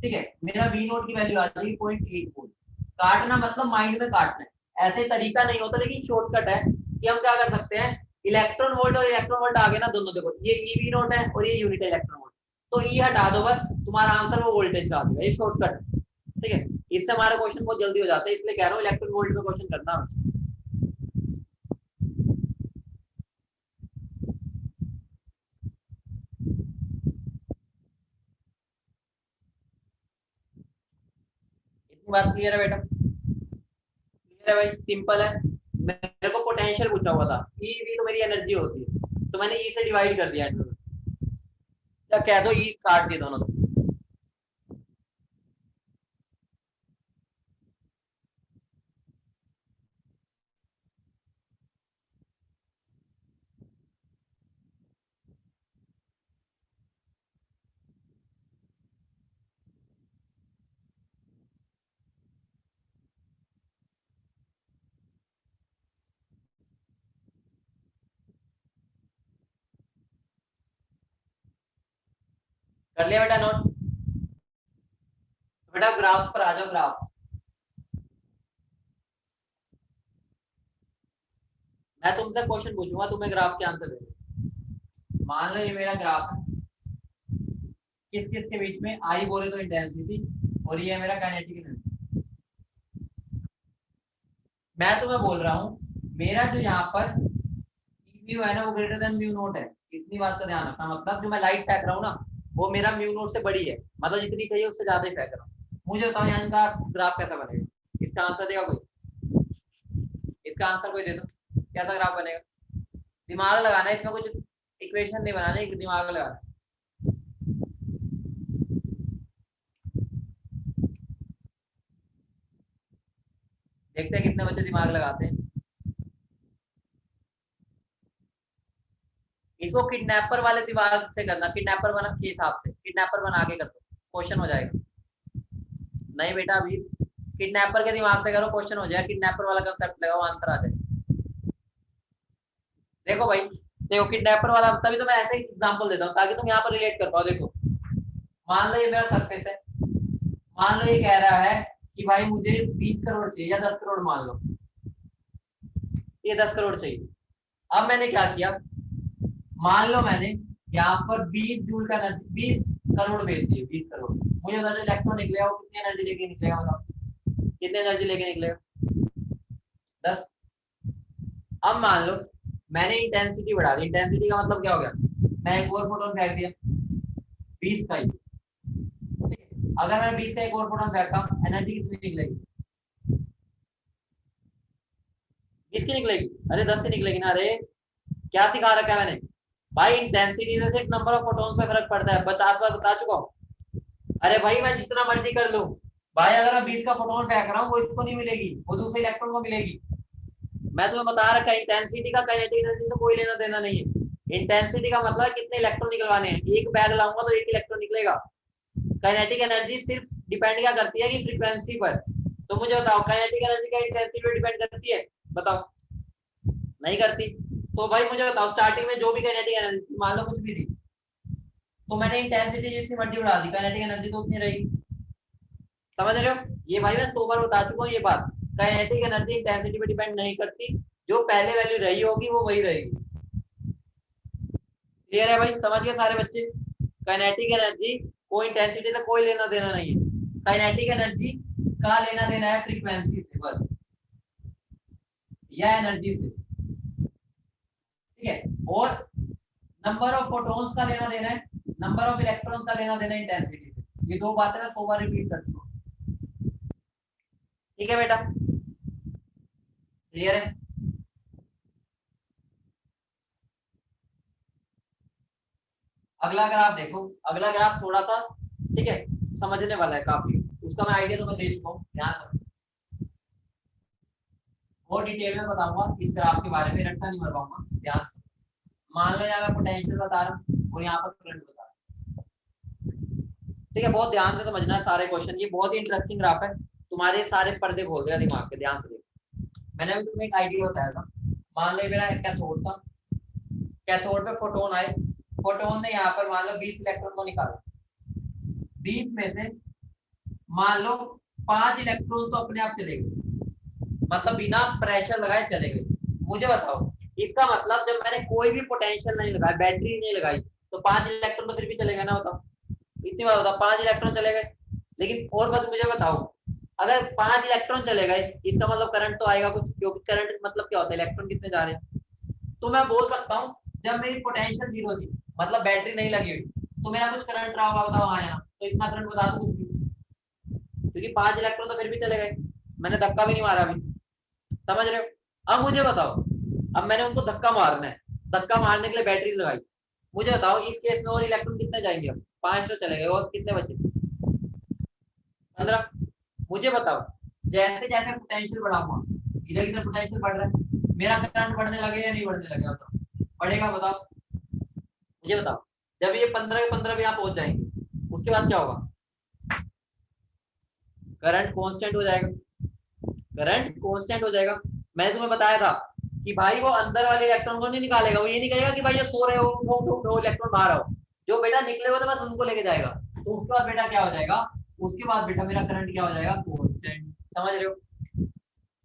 ठीक है, मेरा वी नोट की वैल्यू आ जाएगी 0.8 वोल्ट। काटना मतलब माइंड में काटना है, ऐसे तरीका नहीं होता, लेकिन शॉर्टकट है कि हम क्या कर सकते हैं, इलेक्ट्रॉन वोल्ट और इलेक्ट्रॉन वोल्ट आगे ना दोनों, देखो ये ईवी नोट है और ये यूनिट है इलेक्ट्रॉन वोल्ट, तो ई हटा दो बस, तुम्हारा आंसर वो वोल्टेज का आ जाएगा। ये शॉर्टकट है, ठीक है, इससे हमारा क्वेश्चन बहुत जल्दी हो जाता है, इसलिए कह रहा हूँ इलेक्ट्रॉन वोल्ट में क्वेश्चन करना। इतनी बात क्लियर है बेटा? क्लियर है भाई, सिंपल है। मेरे को पोटेंशियल पूछा हुआ था, ई वी तो मेरी एनर्जी होती है, तो मैंने ई से डिवाइड कर दिया, क्या कह दो, ई काट दिए दोनों। कर लिया बेटा नोट? बेटा ग्राफ पर आ जाओ, ग्राफ। मैं तुमसे क्वेश्चन पूछूंगा, तुम्हें ग्राफ के आंसर देना। मान लो ये मेरा ग्राफ है, किस किस के बीच में, आई बोले तो इंटेंसिटी, और ये मेरा काइनेटिक एनर्जी। मैं तुम्हें बोल रहा हूँ मेरा जो यहाँ पर म्यू है ना वो ग्रेटर देन म्यू नोट है। इतनी बात का ध्यान रखना, मतलब जो मैं लाइट फेंक रहा हूँ ना वो मेरा म्यू नोट से बड़ी है, मतलब जितनी चाहिए उससे ज्यादा ही फेंक रहा हूँ। मुझे बताओ यहाँ का ग्राफ कैसा बनेगा? इसका आंसर देगा कोई? इसका आंसर कोई दे दो, कैसा ग्राफ बनेगा? दिमाग लगाना है, इसमें कुछ इक्वेशन नहीं बनाने, दिमाग लगाना। देखते हैं कितने बच्चे दिमाग लगाते हैं। इसको किडनैपर वाले दिमाग से करना, किडनैपर बना के हिसाब से, किडनैपर बना के कर दो, क्वेश्चन हो जाएगा। नहीं बेटा अभी किडनैपर के दिमाग से करो, क्वेश्चन हो जाएगा, किडनैपर वाला कंसेप्ट लगाओ, आंसर आ जाएगा। देखो भाई, देखो किडनैपर वाला, तभी तो मैं ऐसे एग्जांपल देता हूँ ताकि तुम यहाँ पर रिलेट कर पाओ। देखो मान लो ये मेरा सरफेस है, मान लो ये कह रहा है कि भाई मुझे 20 करोड़ चाहिए या 10 करोड़, मान लो ये 10 करोड़ चाहिए। अब मैंने क्या किया, मान लो मैंने यहाँ पर 20 जूल का एनर्जी, 20 करोड़ भेज दिए, 20 करोड़। मुझे बता, जो इलेक्ट्रॉन निकलेगा वो कितनी एनर्जी लेके निकलेगा? बताओ कितनी एनर्जी लेके निकलेगा? 10। अब मान लो मैंने इंटेंसिटी बढ़ा दी, इंटेंसिटी का मतलब क्या हो गया, मैं एक और फोटोन फेंक दिया 20 का ही। अगर मैं 20 का एक और फोटोन फेंकता, एनर्जी कितनी निकलेगी? 20 की निकलेगी? अरे 10 से निकलेगी ना। अरे क्या सिखा रखा है मैंने भाई, इंटेंसिटी से सिर्फ नंबर ऑफ फोटोन्स पे फर्क पड़ता है, 50 बार बता चुका हूँ। अरे भाई मैं जितना मर्जी कर लूं भाई, अगर मैं 20 का फोटोन फेंक रहा हूँ वो इसको नहीं मिलेगी, वो दूसरे इलेक्ट्रॉन को मिलेगी। मैं तुम्हें बता रखा है इंटेंसिटी का काइनेटिक एनर्जी से कोई लेना देना नहीं है। इंटेंसिटी का मतलब है कितने इलेक्ट्रॉन निकलवाने हैं, एक बैग लाऊंगा तो एक इलेक्ट्रॉन निकलेगा। काइनेटिक एनर्जी सिर्फ डिपेंड क्या करती है कि फ्रीक्वेंसी पर। तो मुझे बताओ काइनेटिक एनर्जी का इंटेंसिटी पर डिपेंड करती है? बताओ, नहीं करती। तो भाई मुझे बताओ स्टार्टिंग में जो भी काइनेटिक एनर्जी मान लो कुछ भी थी, तो मैंने इंटेंसिटी जितनी मर्जी बढ़ा दी, काइनेटिक एनर्जी तो उतनी रहेगी। समझ रहे हो? ये भाई मैं 100 बार बता चुका हूँ ये बात, काइनेटिक एनर्जी इंटेंसिटी पे डिपेंड नहीं करती, जो पहले वैल्यू रही होगी वो वही रहेगी। क्लियर है भाई? समझ गए सारे बच्चे? काइनेटिक एनर्जी को इंटेंसिटी से कोई लेना देना नहीं है, काइनेटिक एनर्जी का लेना देना है फ्रीक्वेंसी से बस, या एनर्जी से। ठीक है, और नंबर ऑफ फोटॉन्स का लेना देना है, नंबर ऑफ इलेक्ट्रॉन्स का लेना देना है इंटेंसिटी से। ये दो बातें मैं 100 बार रिपीट कर चुका हूँ। ठीक है बेटा, क्लियर है? अगला ग्राफ देखो, अगला ग्राफ थोड़ा सा ठीक है समझने वाला है काफी, उसका मैं आइडिया तो मैं दे चुका हूँ, ध्यान रखो और डिटेल में बताऊंगा इस ग्राफ के बारे में, रट्टा नहीं मार पाऊंगा, ध्यान से। मान लो यहाँ मैं पोटेंशियल बता रहा हूँ और यहाँ पर करंट बता रहा हूँ, ठीक है, बहुत ध्यान से समझना है सारे क्वेश्चन, ये बहुत ही इंटरेस्टिंग ग्राफ है, तुम्हारे सारे पर्दे खोल दिया दिमाग के, ध्यान से देखो। मैंने अभी तुम्हें एक आइडिया बताया था, मान लो मेरा कैथोड था, कैथोड पे फोटोन आए, फोटोन ने यहाँ पर मान लो 20 इलेक्ट्रॉन को निकाला, 20 में से मान लो 5 इलेक्ट्रॉन तो अपने आप चले गए, मतलब बिना प्रेशर लगाए चले गए। मुझे बताओ इसका मतलब जब मैंने कोई भी पोटेंशियल नहीं लगाया, बैटरी नहीं लगाई, तो 5 इलेक्ट्रॉन तो फिर भी चलेगा ना, बताओ इतनी बात बताओ, 5 इलेक्ट्रॉन चले गए। लेकिन और बस मुझे बताओ अगर 5 इलेक्ट्रॉन चले गए इसका मतलब करंट तो आएगा कुछ, क्योंकि करंट मतलब क्या होता है, इलेक्ट्रॉन कितने जा रहे हैं। तो मैं बोल सकता हूँ जब मेरी पोटेंशियल जीरो थी, मतलब बैटरी नहीं लगी हुई, तो मेरा कुछ करंट रहा होगा, बताओ हाँ यहाँ, तो इतना करंट बता दो कुछ भी, क्योंकि 5 इलेक्ट्रॉन तो फिर भी चले गए, मैंने धक्का भी नहीं मारा अभी, समझ रहे हो। अब मुझे बताओ, अब मैंने उनको धक्का मारना है, धक्का मारने के लिए बैटरी लगाई, मुझे बताओ इस केस में और इलेक्ट्रॉन कितने जाएंगे, अब 5 तो चले गए और कितने बचे, 15। मुझे बताओ जैसे जैसे पोटेंशियल बढ़ाऊंगा, इधर किधर पोटेंशियल बढ़ रहा है, मेरा करंट बढ़ने लगे या नहीं बढ़ने लगे, बताओ बढ़ेगा, बताओ मुझे बताओ। जब ये 15 के 15 भी यहाँ पहुंच जाएंगे उसके बाद क्या होगा, करंट कांस्टेंट हो जाएगा, करंट कांस्टेंट हो जाएगा। मैंने तुम्हें बताया था कि भाई वो अंदर वाले इलेक्ट्रॉन को नहीं निकालेगा, वो ये नहीं कहेगा कि भाई ये सो रहे हो उठो इलेक्ट्रॉन बाहर आओ, जो बेटा निकले हुए थे बस उनको लेके जाएगा। तो उसके बाद बेटा क्या हो जाएगा, उसके बाद बेटा मेरा करंट क्या हो जाएगा, कांस्टेंट, समझ रहे हो।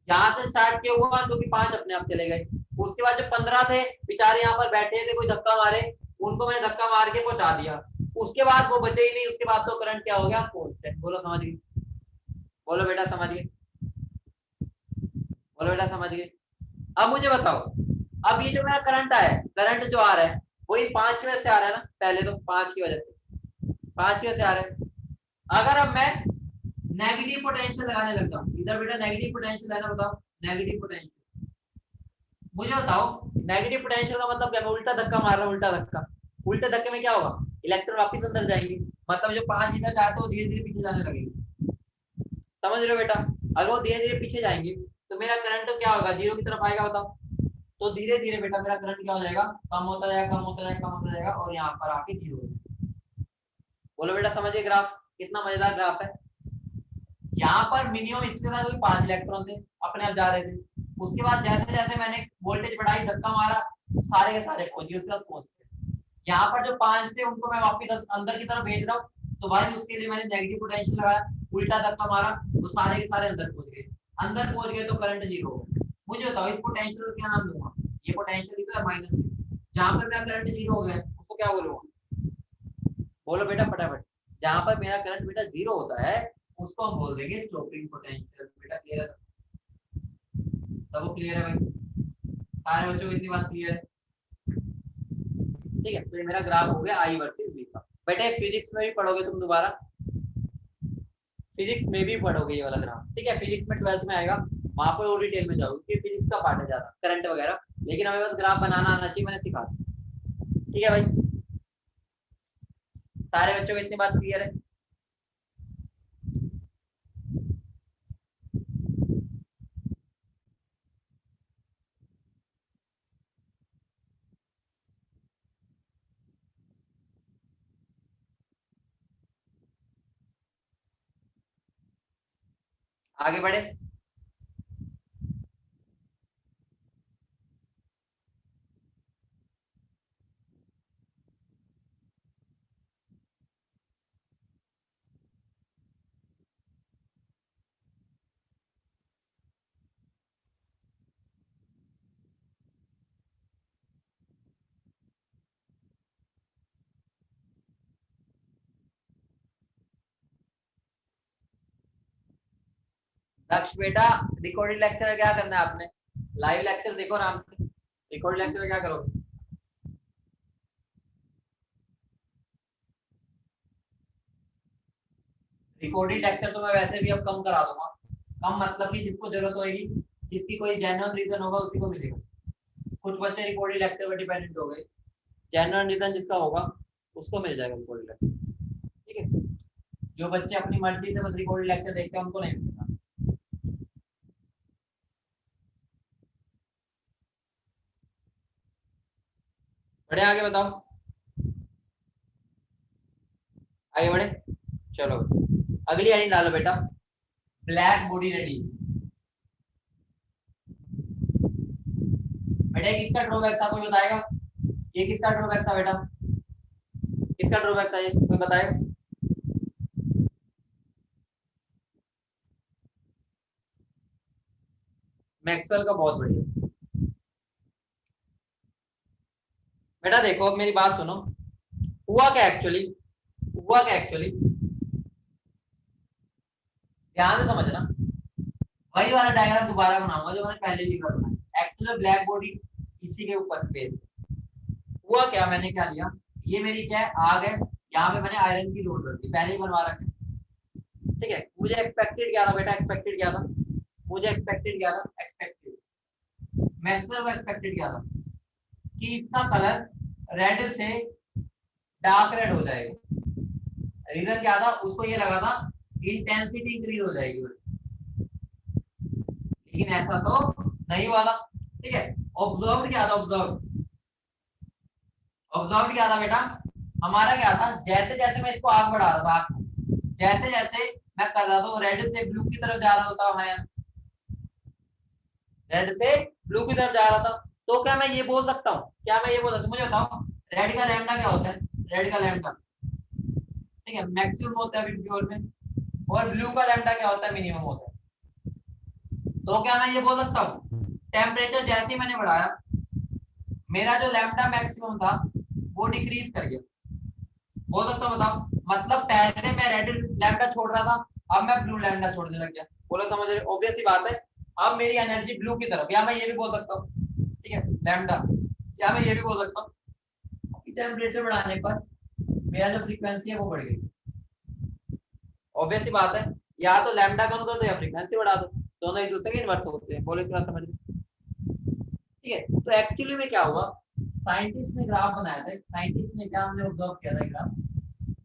यहाँ से स्टार्ट किया हुआ जो कि 5 अपने आप चले गए, उसके बाद जो 15 थे बेचारे यहाँ पर बैठे थे, कोई धक्का मारे, उनको मैंने धक्का मार के पहुंचा दिया, उसके बाद वो बचे ही नहीं, उसके बाद तो करंट क्या हो गया, कांस्टेंट। बोलो समझ गए, बोलो बेटा समझ गए, बोलो बेटा समझ गए। अब मुझे बताओ, अब ये जो मेरा करंट आया, करंट जो आ रहा है वो इन 5 की वजह से आ रहा है ना, पहले तो 5 की वजह से, 5 की वजह से आ रहा है। अगर अब मैं नेगेटिव पोटेंशियल लगाने लगता हूँ, इधर बेटा नेगेटिव पोटेंशियल है ना, बताओ नेगेटिव पोटेंशियल, मुझे बताओ नेगेटिव पोटेंशियल का मतलब क्या, मैं उल्टा धक्का मार रहा हूँ, उल्टा धक्का, उल्टे धक्के में क्या होगा, इलेक्ट्रॉन वापिस अंदर जाएंगे, मतलब जो 5 इधर जाते हैं धीरे धीरे पीछे जाने लगेंगे, समझ रहे हो बेटा। अगर वो धीरे धीरे पीछे जाएंगे तो मेरा करंट तो क्या होगा, जीरो की तरफ आएगा, बताओ। तो धीरे धीरे बेटा मेरा करंट क्या हो जाएगा, कम होता जाएगा, कम होता जाएगा, कम होता जाएगा, और यहाँ पर आके जीरो हो जाएगा। बोलो बेटा समझिए ग्राफ, कितना मजेदार ग्राफ है। यहाँ पर मिनिमम इसके साथ 5 इलेक्ट्रॉन थे अपने आप जा रहे थे, उसके बाद जैसे जैसे मैंने वोल्टेज बढ़ाई, धक्का मारा, सारे के सारे पहुंच गए, उसके बाद पहुंच गए। यहाँ पर जो 5 थे उनको मैं वापिस अंदर की तरफ भेज रहा हूँ, तो भाई उसके लिए मैंने नेगेटिव पोटेंशियल लगाया, उल्टा धक्का मारा, तो सारे के सारे अंदर पहुंच गए, अंदर पहुंच गए तो करंट जीरो हो गया। मुझे बताओ इस पोटेंशियल को क्या नाम दूंगा, ये पोटेंशियल इधर माइनस, जहां पर मेरा करंट जीरो हो गया उसको क्या बोलूंगा, बोलो बेटा फटाफट। जहां पर मेरा करंट बेटा जीरो होता है उसको हम बोल देंगे स्टॉपिंग पोटेंशियल, बेटा क्लियर है, तब वो क्लियर है भाई, सारे बच्चों को इतनी बात क्लियर है, ठीक है। तो ये मेरा ग्राफ हो गया आई वर्सेस बी का। बेटे फिजिक्स में भी पढ़ोगे तुम दोबारा, फिजिक्स में भी पढ़ोगे ये वाला ग्राफ, ठीक है, फिजिक्स में 12th में आएगा, वहां पर और डिटेल में जाओगे क्योंकि फिजिक्स का पार्ट है ज्यादा, करंट वगैरह, लेकिन हमें बस ग्राफ बनाना आना चाहिए, मैंने सिखा दिया, ठीक है भाई, सारे बच्चों को इतनी बात क्लियर है। आगे बढ़े, दक्ष बेटा रिकॉर्डेड लेक्चर में क्या करना है आपने, लाइव लेक्चर देखो आराम से, रिकॉर्डेड लेक्चर में क्या करोगे, रिकॉर्डेड लेक्चर तो मैं वैसे भी अब कम करा दूंगा, कम मतलब कि जिसको जरूरत होगी, जिसकी कोई जेन्युइन रीजन होगा उसी को मिलेगा, कुछ बच्चे रिकॉर्डेड लेक्चर पर डिपेंडेंट हो गए, जेन्युइन रीजन जिसका होगा उसको मिल जाएगा रिकॉर्डेड लेक्चर। ठीक है, जो बच्चे अपनी मर्जी से बस रिकॉर्डेड लेक्चर देखते हैं उनको नहीं मिलेगा। बढ़े आगे बताओ, आगे बढ़े। चलो अगली हेडिंग डालो बेटा, ब्लैक बॉडी रेडी। बेटा किसका ड्रॉबैक था, कोई बताएगा? ये किसका ड्रॉबैक था बेटा, किसका ड्रॉबैक था ये, कोई बताएगा? मैक्सवेल का, बहुत बढ़िया। बेटा देखो अब मेरी बात सुनो, हुआ क्या एक्चुअली, हुआ क्या एक्चुअली, ध्यान से समझना। वही वाला डायग्राम दोबारा बनाऊंगा जो मैंने पहले भी बनाया। एक्चुअली ब्लैक बॉडी इसी के ऊपर बेस्ड। हुआ क्या, मैंने क्या लिया, ये मेरी क्या है, आग है, यहाँ पे मैंने आयरन की लोड रख दी, पहले ही बनवा रखा है। ठीक है, मुझे एक्सपेक्टेड क्या था बेटा, एक्सपेक्टेड क्या था, मुझे एक्सपेक्टेड क्या था, एक्सपेक्टेड मैक्सवेल का एक्सपेक्टेड क्या था कि इसका कलर रेड से डार्क रेड हो जाएगा। रीजन क्या था, उसको ये लगा था इंटेंसिटी इंक्रीज हो जाएगी, लेकिन ऐसा तो नहीं हुआ था। ठीक है, ऑब्जर्व क्या था, ऑब्जर्व, ऑब्जर्व क्या था बेटा, हमारा क्या था, जैसे जैसे मैं इसको आग बढ़ा रहा था, जैसे जैसे मैं कर रहा था वो रेड से ब्लू की तरफ जा रहा होता है, रेड से ब्लू की तरफ जा रहा था। तो क्या मैं ये बोल सकता हूँ, क्या मैं ये बोल सकता हूँ, मुझे बताओ रेड का लैम्डा क्या होता है, रेड का लैम्डा, ठीक है, मैक्सिमम होता है प्योर में, और ब्लू का लैम्डा क्या होता है, मिनिमम होता है। तो क्या मैं ये बोल सकता हूँ टेम्परेचर जैसे ही मैंने बढ़ाया मेरा जो लैम्डा मैक्सिमम था वो डिक्रीज कर गया, बोल सकता हूँ? बताओ, मतलब पहले मैं रेड लैम्डा छोड़ रहा था, अब मैं ब्लू लैम्डा छोड़ने लग गया। बोलो समझ रहे, ऑब्वियस सी बात है, अब मेरी एनर्जी ब्लू की तरफ, या मैं ये भी बोल सकता हूँ, ठीक है, लैम्डा, या मैं ये भी बोल सकता हूँ कि टेम्परेचर बढ़ाने पर मेरा जो फ्रीक्वेंसी है वो बढ़ गई। ऑब्वियस सी बात है, या तो लैम्डा कम कर दो या फ्रीक्वेंसी बढ़ा दो, दोनों एक दूसरे के इनवर्स होते हैं। बोलो इतना समझ लो। ठीक है, तो एक्चुअली में क्या हुआ, साइंटिस्ट ने ग्राफ बनाया था, साइंटिस्ट ने क्या हमने ऑब्जर्व किया था ग्राफ,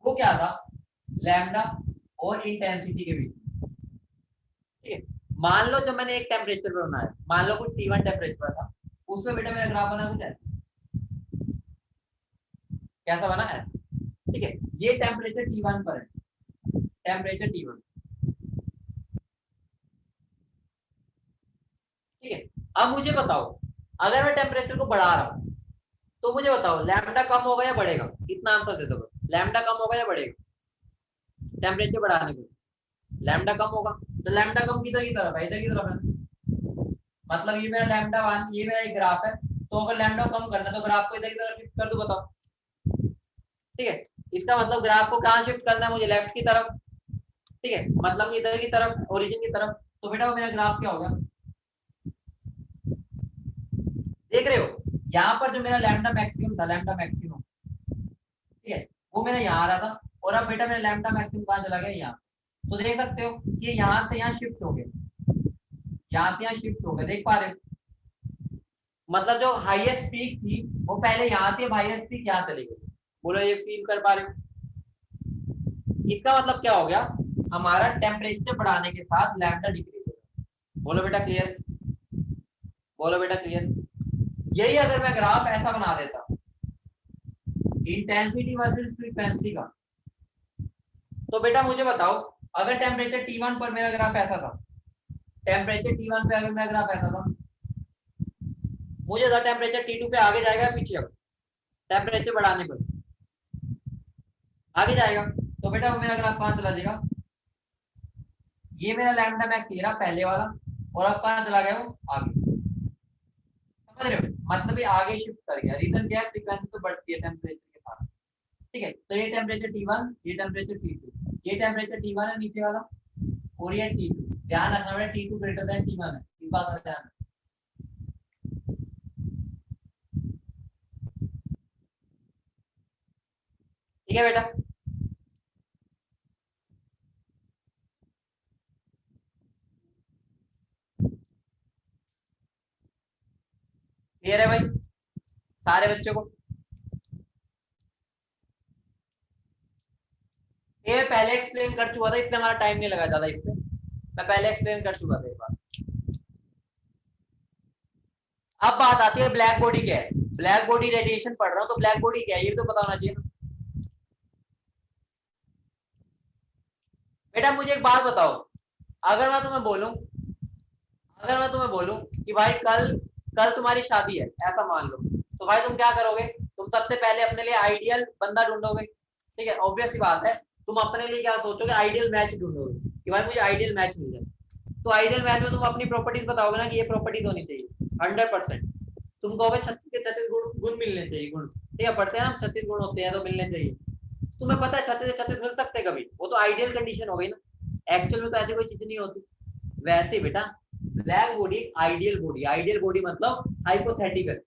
वो क्या था, लैम्डा और इंटेंसिटी के बीच। ठीक है, मान लो जब मैंने एक टेम्परेचर पर बनाया, मान लो कुछ T1 टेम्परेचर पर था, उसमें बेटा मेरा ग्राफ बना कुछ ऐसा, कैसा बना ऐसा। ठीक है, ये टेम्परेचर T1 पर है, टेम्परेचर T1। ठीक है, अब मुझे बताओ अगर मैं टेम्परेचर को बढ़ा रहा हूं तो मुझे बताओ लैम्डा कम होगा या बढ़ेगा, कितना आंसर दे दो, लैम्डा कम होगा या बढ़ेगा, टेम्परेचर बढ़ाने को लैम्डा कम होगा, तो लैम्डा कम किधर की तरफ है, इधर की तरफ है। मतलब ये मेरा लैम्डा वन, ये मेरा एक ग्राफ है, तो अगर लैम्डा कम करना है तो ग्राफ को इधर की तरफ शिफ्ट कर दो, बताओ। ठीक है, इसका मतलब ग्राफ को कहाँ शिफ्ट करना है मुझे, लेफ्ट की तरफ। ठीक है, मतलब इधर की तरफ, ओरिजिन की तरफ। तो बेटा वो मेरा ग्राफ क्या होगा, देख रहे हो, यहाँ पर जो मेरा लैम्डा मैक्सिमम था, लैम्डा मैक्सिमम, ठीक है, वो मेरा यहाँ आ रहा था, और अब बेटा मेरा लैम्डा मैक्सिमम कहाँ चला गया, यहाँ। तो देख सकते हो कि यहाँ से यहाँ शिफ्ट हो गया, यहाँ से यहाँ शिफ्ट हो गया, देख पा रहे हो। मतलब जो हाईएस्ट पीक थी वो पहले यहाँ थी, अब हाईएस्ट पीक यहाँ चली गई। बोलो ये फील कर पा रहे हो, इसका मतलब क्या हो गया, हमारा टेम्परेचर बढ़ाने के साथ लैम्डा डिक्रीज हो गया। बोलो बेटा क्लियर, बोलो बेटा क्लियर। यही अगर मैं ग्राफ ऐसा बना देता इंटेंसिटी वर्सेस फ्रीक्वेंसी का, तो बेटा मुझे बताओ अगर टेम्परेचर T1 पर मेरा ग्राफ ऐसा था, टेम्परेचर T1 पे अगर मेरा ग्राफ ऐसा था, मुझे था टेम्परेचर T2 पे आगे जाएगा पीछे, अब टेम्परेचर बढ़ाने पर आगे जाएगा, तो बेटा वो मेरा ग्राफ कहाँ चला जाएगा, ये मेरा लैम्डा मैक्स ये रहा पहले वाला, और अब कहाँ चला गया वो आगे। समझ रहे हो, मतलब ये आगे शिफ्ट कर गया, रीजन क्या है, फ्रीक्वेंसी तो बढ़ती है टेम्परेचर के साथ। ठीक है, तो ये टेम्परेचर T1, ये टेम्परेचर T2, ये टेम्परेचर T1 है नीचे वाला, और ये T2, ध्यान रखना बेटा T2 ग्रेटर देन T1 है, इस बात का ध्यान। ठीक है बेटा, क्लियर है भाई सारे बच्चों को? ये पहले एक्सप्लेन कर चुका था, इसलिए हमारा टाइम नहीं लगा ज्यादा इसमें, मैं पहले एक्सप्लेन कर चुका था एक बार। अब बात आती है ब्लैक बॉडी क्या है। ब्लैक बॉडी रेडिएशन पढ़ रहा हूँ तो ब्लैक बॉडी क्या है ये तो पता होना चाहिए ना। बेटा मुझे एक बात बताओ, अगर मैं तुम्हें बोलूं, अगर मैं तुम्हें बोलूं कि भाई कल कल तुम्हारी शादी है ऐसा मान लो, तो भाई तुम क्या करोगे? तुम सबसे पहले अपने लिए आइडियल बंदा ढूंढोगे, ठीक है, ऑब्वियस सी बात है। तुम अपने लिए क्या सोचोगे? आइडियल मैच ढूंढोगे कि भाई मुझे आइडियल मैच मिल जाए। तो आइडियल मैच में तुम अपनी प्रॉपर्टीज बताओगे ना कि ये प्रॉपर्टीज होनी चाहिए 100%। तुम कहोगे 36 के 36 गुण मिलने चाहिए, गुण, ठीक है, पढ़ते हैं ना 36 गुण होते हैं तो मिलने चाहिए। तुम्हें पता है 36 से 36 मिल सकते हैं कभी? वो तो आइडियल कंडीशन हो गई ना, एक्चुअल में तो ऐसी कोई चीज नहीं होती। वैसे बेटा black body ideal body, ideal body मतलब हाइपोथेटिकल,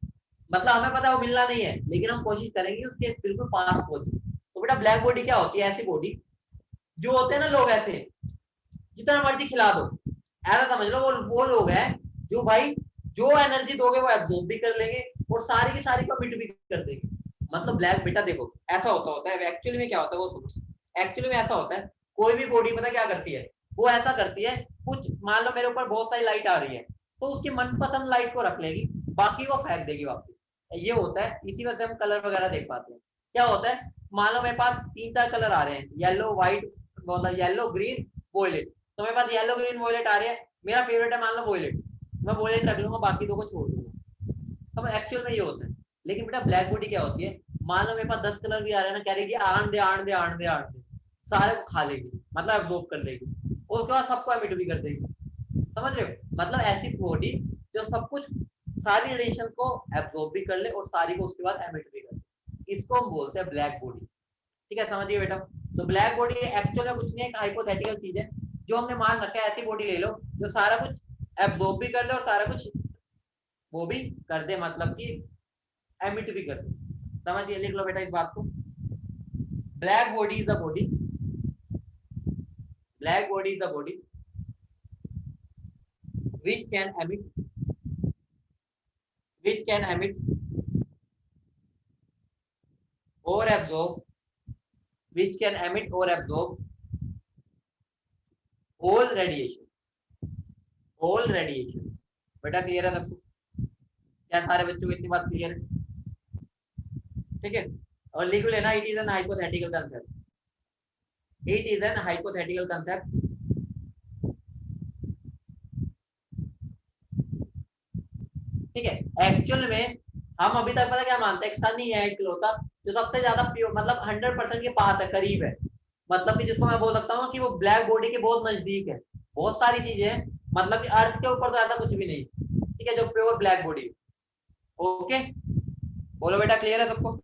मतलब हमें पता है वो मिलना नहीं है लेकिन हम कोशिश करेंगे उसके बिल्कुल पास पहुंचे। तो बेटा ब्लैक बॉडी क्या होती है? ऐसी बॉडी जो होते हैं ना लोग ऐसे, जितना मर्जी खिला दो, ऐसा समझ लो वो लोग हैं जो भाई जो एनर्जी दोगे वो एब्जॉर्ब भी कर लेंगे और सारी की सारी कमिट भी कर देंगे। मतलब ब्लैक बेटा देखो ऐसा होता है एक्चुअली में क्या होता है वो सुनो। एक्चुअली में ऐसा होता है, कोई भी बॉडी पता क्या करती है? वो ऐसा करती है, कुछ मान लो मेरे ऊपर बहुत सारी लाइट आ रही है तो उसकी मनपसंद लाइट को रख लेगी, बाकी वो फेंक देगी वापस। ये होता है, इसी वजह से हम कलर वगैरह देख पाते हैं। क्या होता है, मान लो मेरे पास 3-4 कलर आ रहे हैं, येलो व्हाइट, मतलब येलो ग्रीन वोयलेट, तो मेरे पास येलो ग्रीन वोयलेट आ रहे हैं, मेरा फेवरेट है मान लो वोयलेट, मैं वोयलेट रख लूंगा, बाकी दो को छोड़ दूंगा। तो एक्चुअल में ये होता है। लेकिन बेटा ब्लैक बॉडी क्या होती है? मान लो मेरे पास 10 कलर भी आ रहे हैं ना, कह रही आण दे आण दे आण दे आण दे, सारे को खा लेगी, मतलब एब्जॉर्ब कर लेगी, उसके बाद सबको एमिट भी कर देगी। समझ रहे हो? मतलब ऐसी बॉडी जो सब कुछ, सारी रेडिएशन को एब्जॉर्ब भी कर ले और सारी को उसके बाद एमिट भी कर ले, इसको हम बोलते हैं ब्लैक बॉडी। ठीक है, समझिए बेटा। तो ब्लैक बॉडी एक्चुअल में कुछ नहीं है, एक हाइपोथेटिकल चीज है जो हमने मान रखा है। ऐसी बॉडी ले लो जो सारा कुछ एब्जॉर्ब भी कर ले और सारा कुछ वो भी कर दे, मतलब कि एमिट भी कर दे। समझिए, लिख लो बेटा इस बात को। Black body is a body, black body is a body which can emit, which can emit or absorb, which can emit or absorb all radiations, all radiations। बेटा क्लियर है सबको? क्या सारे बच्चों को इतनी बात क्लियर है? ठीक है, और लिख लेना, it is an hypothetical concept, it is an hypothetical concept. ठीक है, एक्चुअल में हम अभी तक पता क्या मानते हैं, एक सन ही है इकलौता जो सबसे ज्यादा प्योर, मतलब 100% के पास है, करीब है, मतलब कि जिसको मैं बोल सकता हूँ कि वो ब्लैक बॉडी के बहुत नजदीक है। बहुत सारी चीजें हैं, मतलब कि अर्थ के ऊपर तो ऐसा कुछ भी नहीं, ठीक है, जो प्योर ब्लैक बॉडी। ओके, बोलो बेटा क्लियर है सबको?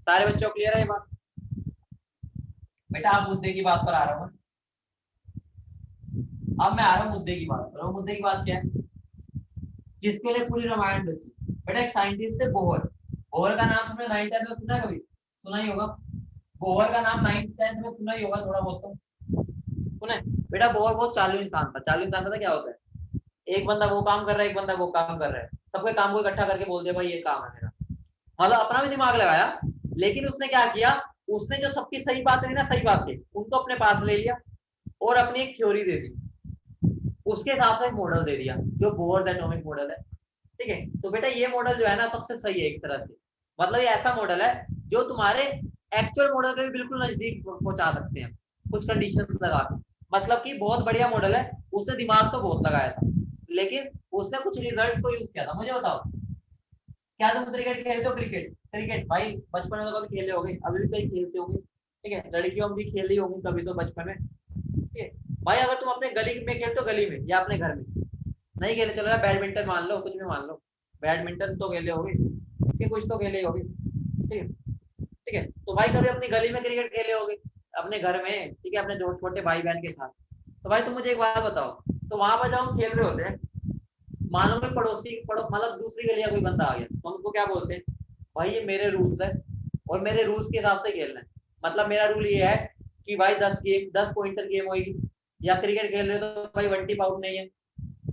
सारे बच्चों क्लियर है ये बात? बेटा आप मुद्दे की बात पर आ रहा हूँ, अब मैं आ रहा हूँ मुद्दे की बात पर। मुद्दे की बात क्या है? जिसके लिए पूरी रामायण रची। बेटा एक साइंटिस्ट थे बोहर, बोहर का नाम तुमने 9th-10th में सुना है कभी? सुना ही होगा। बोहर का नाम 9th-10th में सुना ही होगा थोड़ा बहुत तो सुना है। बेटा बोहर बहुत चालू इंसान था। चालू इंसान पता क्या होता है? एक बंदा वो काम कर रहा है, एक बंदा वो काम कर रहा है, सबके काम को इकट्ठा करके बोल दिया भाई ये काम है मेरा, मतलब अपना भी दिमाग लगाया। लेकिन उसने क्या किया, उसने जो सबकी सही बातें थी ना, सही बातें उनको अपने पास ले लिया और अपनी एक थ्योरी दे दी, उसके हिसाब से एक मॉडल दे दिया जो बोहर एटॉमिक मॉडल है। ठीक है, तो बेटा ये मॉडल जो है ना सबसे सही है एक तरह से, मतलब ये ऐसा मॉडल है जो तुम्हारे एक्चुअल मॉडल के भी बिल्कुल नजदीक पहुंचा सकते हैं कुछ कंडीशन लगा के। मतलब कि बहुत बढ़िया मॉडल है, उसने दिमाग तो बहुत लगाया था लेकिन उसने कुछ रिजल्ट्स को यूज किया था। मुझे बताओ, क्या तुम क्रिकेट खेलते हो? क्रिकेट, क्रिकेट भाई बचपन में तो कभी खेले होंगे, अभी भी कहीं खेलते होंगे, ठीक है, लड़कियों भी खेली होंगी कभी तो बचपन में, ठीक है। भाई अगर तुम अपने गली में खेलते हो, गली में या अपने घर में, नहीं खेले चलो बैडमिंटन मान लो, कुछ भी मान लो, बैडमिंटन तो खेले होगे, ठीक, कुछ तो खेले होगे, ठीक है, ठीक है। तो भाई कभी अपनी गली में क्रिकेट खेले होगे अपने घर में, ठीक है, अपने जो छोटे भाई बहन के साथ। तो भाई तुम मुझे एक बात बताओ, तो वहां पर जब हम खेल रहे होते हैं, मान लो पड़ोसी मतलब दूसरी गली का कोई बंदा आ गया, तो हम उनको क्या बोलते हैं? भाई ये मेरे रूल्स है और मेरे रूल्स के हिसाब से खेलना है। मतलब मेरा रूल ये है कि भाई 10 पॉइंटर गेम होगी, या क्रिकेट खेल रहे हो तो भाई 1 टिप आउट नहीं है,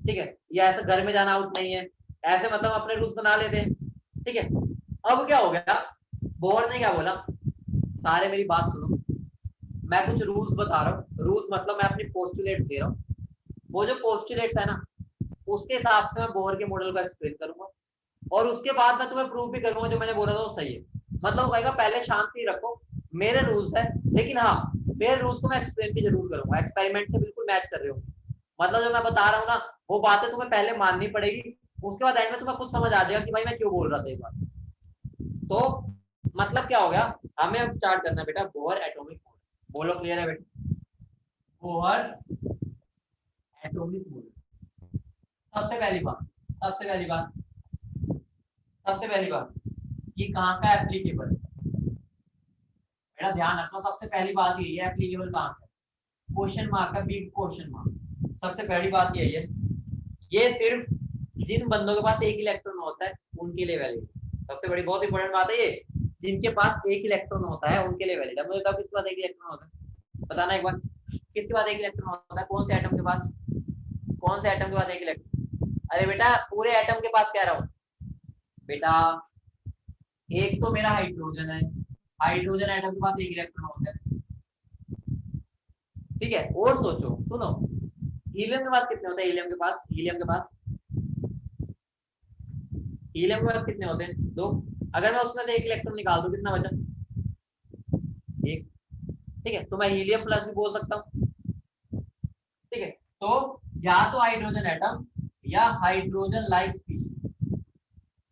ठीक है, या ऐसे घर में जाना आउट नहीं है, ऐसे मतलब अपने रूल्स बना लेते हैं, ठीक है। अब क्या हो गया, बोर ने क्या बोला, सारे मेरी बात सुनो, मैं कुछ रूल्स बता रहा हूँ, रूल्स मतलब मैं अपनी पोस्टुलेट्स दे रहा हूँ, वो जो पोस्टुलेट्स है ना उसके हिसाब से मैं बोहर के मॉडल को एक्सप्लेन करूंगा और उसके बाद मैं तुम्हें प्रूव भी करूंगा जो मैंने बोला था वो सही है। मतलब वो कहेगा पहले शांति रखो, मेरे रूल्स है, लेकिन हाँ मेरे रूल्स को मैं एक्सप्लेन भी जरूर करूंगा, एक्सपेरिमेंट से बिल्कुल मैच कर रहे हो। मतलब जो मैं बता रहा हूँ ना वो बातें तुम्हें पहले माननी पड़ेगी, उसके बाद एंड में तुम्हें खुद समझ आ जाएगा कि भाई मैं क्यों बोल रहा था एक बार। तो मतलब क्या हो गया, हमें अब स्टार्ट करना है बेटा बोहर एटॉमिक मॉडल। बोलो क्लियर है बेटा, बोहर एटॉमिक मॉडल। सबसे पहली बात, सबसे पहली बात, सबसे पहली बात, ये कहाँ का एप्लीकेबल है बेटा, ध्यान रखना। सबसे पहली बात यही है एप्लीकेबल कहाँ का, क्वेश्चन मार्क है, बिग क्वेश्चन मार्क। सबसे पहली बात यही है, ये सिर्फ जिन बंदों के पास एक इलेक्ट्रॉन होता है उनके लिए वैलिड। सबसे बड़ी बहुत इंपॉर्टेंट बात है ये, जिनके पास एक इलेक्ट्रॉन होता है उनके लिए वैलिड है। मुझे बताओ किसके पास एक इलेक्ट्रॉन होता है, बताना एक बार, किसके पास एक इलेक्ट्रॉन होता है, कौन से एटम के पास, कौन से एटम के पास एक इलेक्ट्रॉन। अरे बेटा पूरे एटम के पास कह रहा हूँ बेटा, एक तो मेरा हाइड्रोजन है, हाइड्रोजन एटम के पास एक इलेक्ट्रॉन होता है, ठीक है। और सोचो सुनो, हीलियम के पास कितने होते हैं, हीलियम के पास, हीलियम के पास, हीलियम के पास कितने होते हैं, दो। अगर मैं उसमें से एक इलेक्ट्रॉन निकाल दूं कितना बचा, एक, ठीक है। तो मैं हीलियम प्लस भी बोल सकता हूँ, ठीक है। तो या तो हाइड्रोजन एटम या hydrogen like species.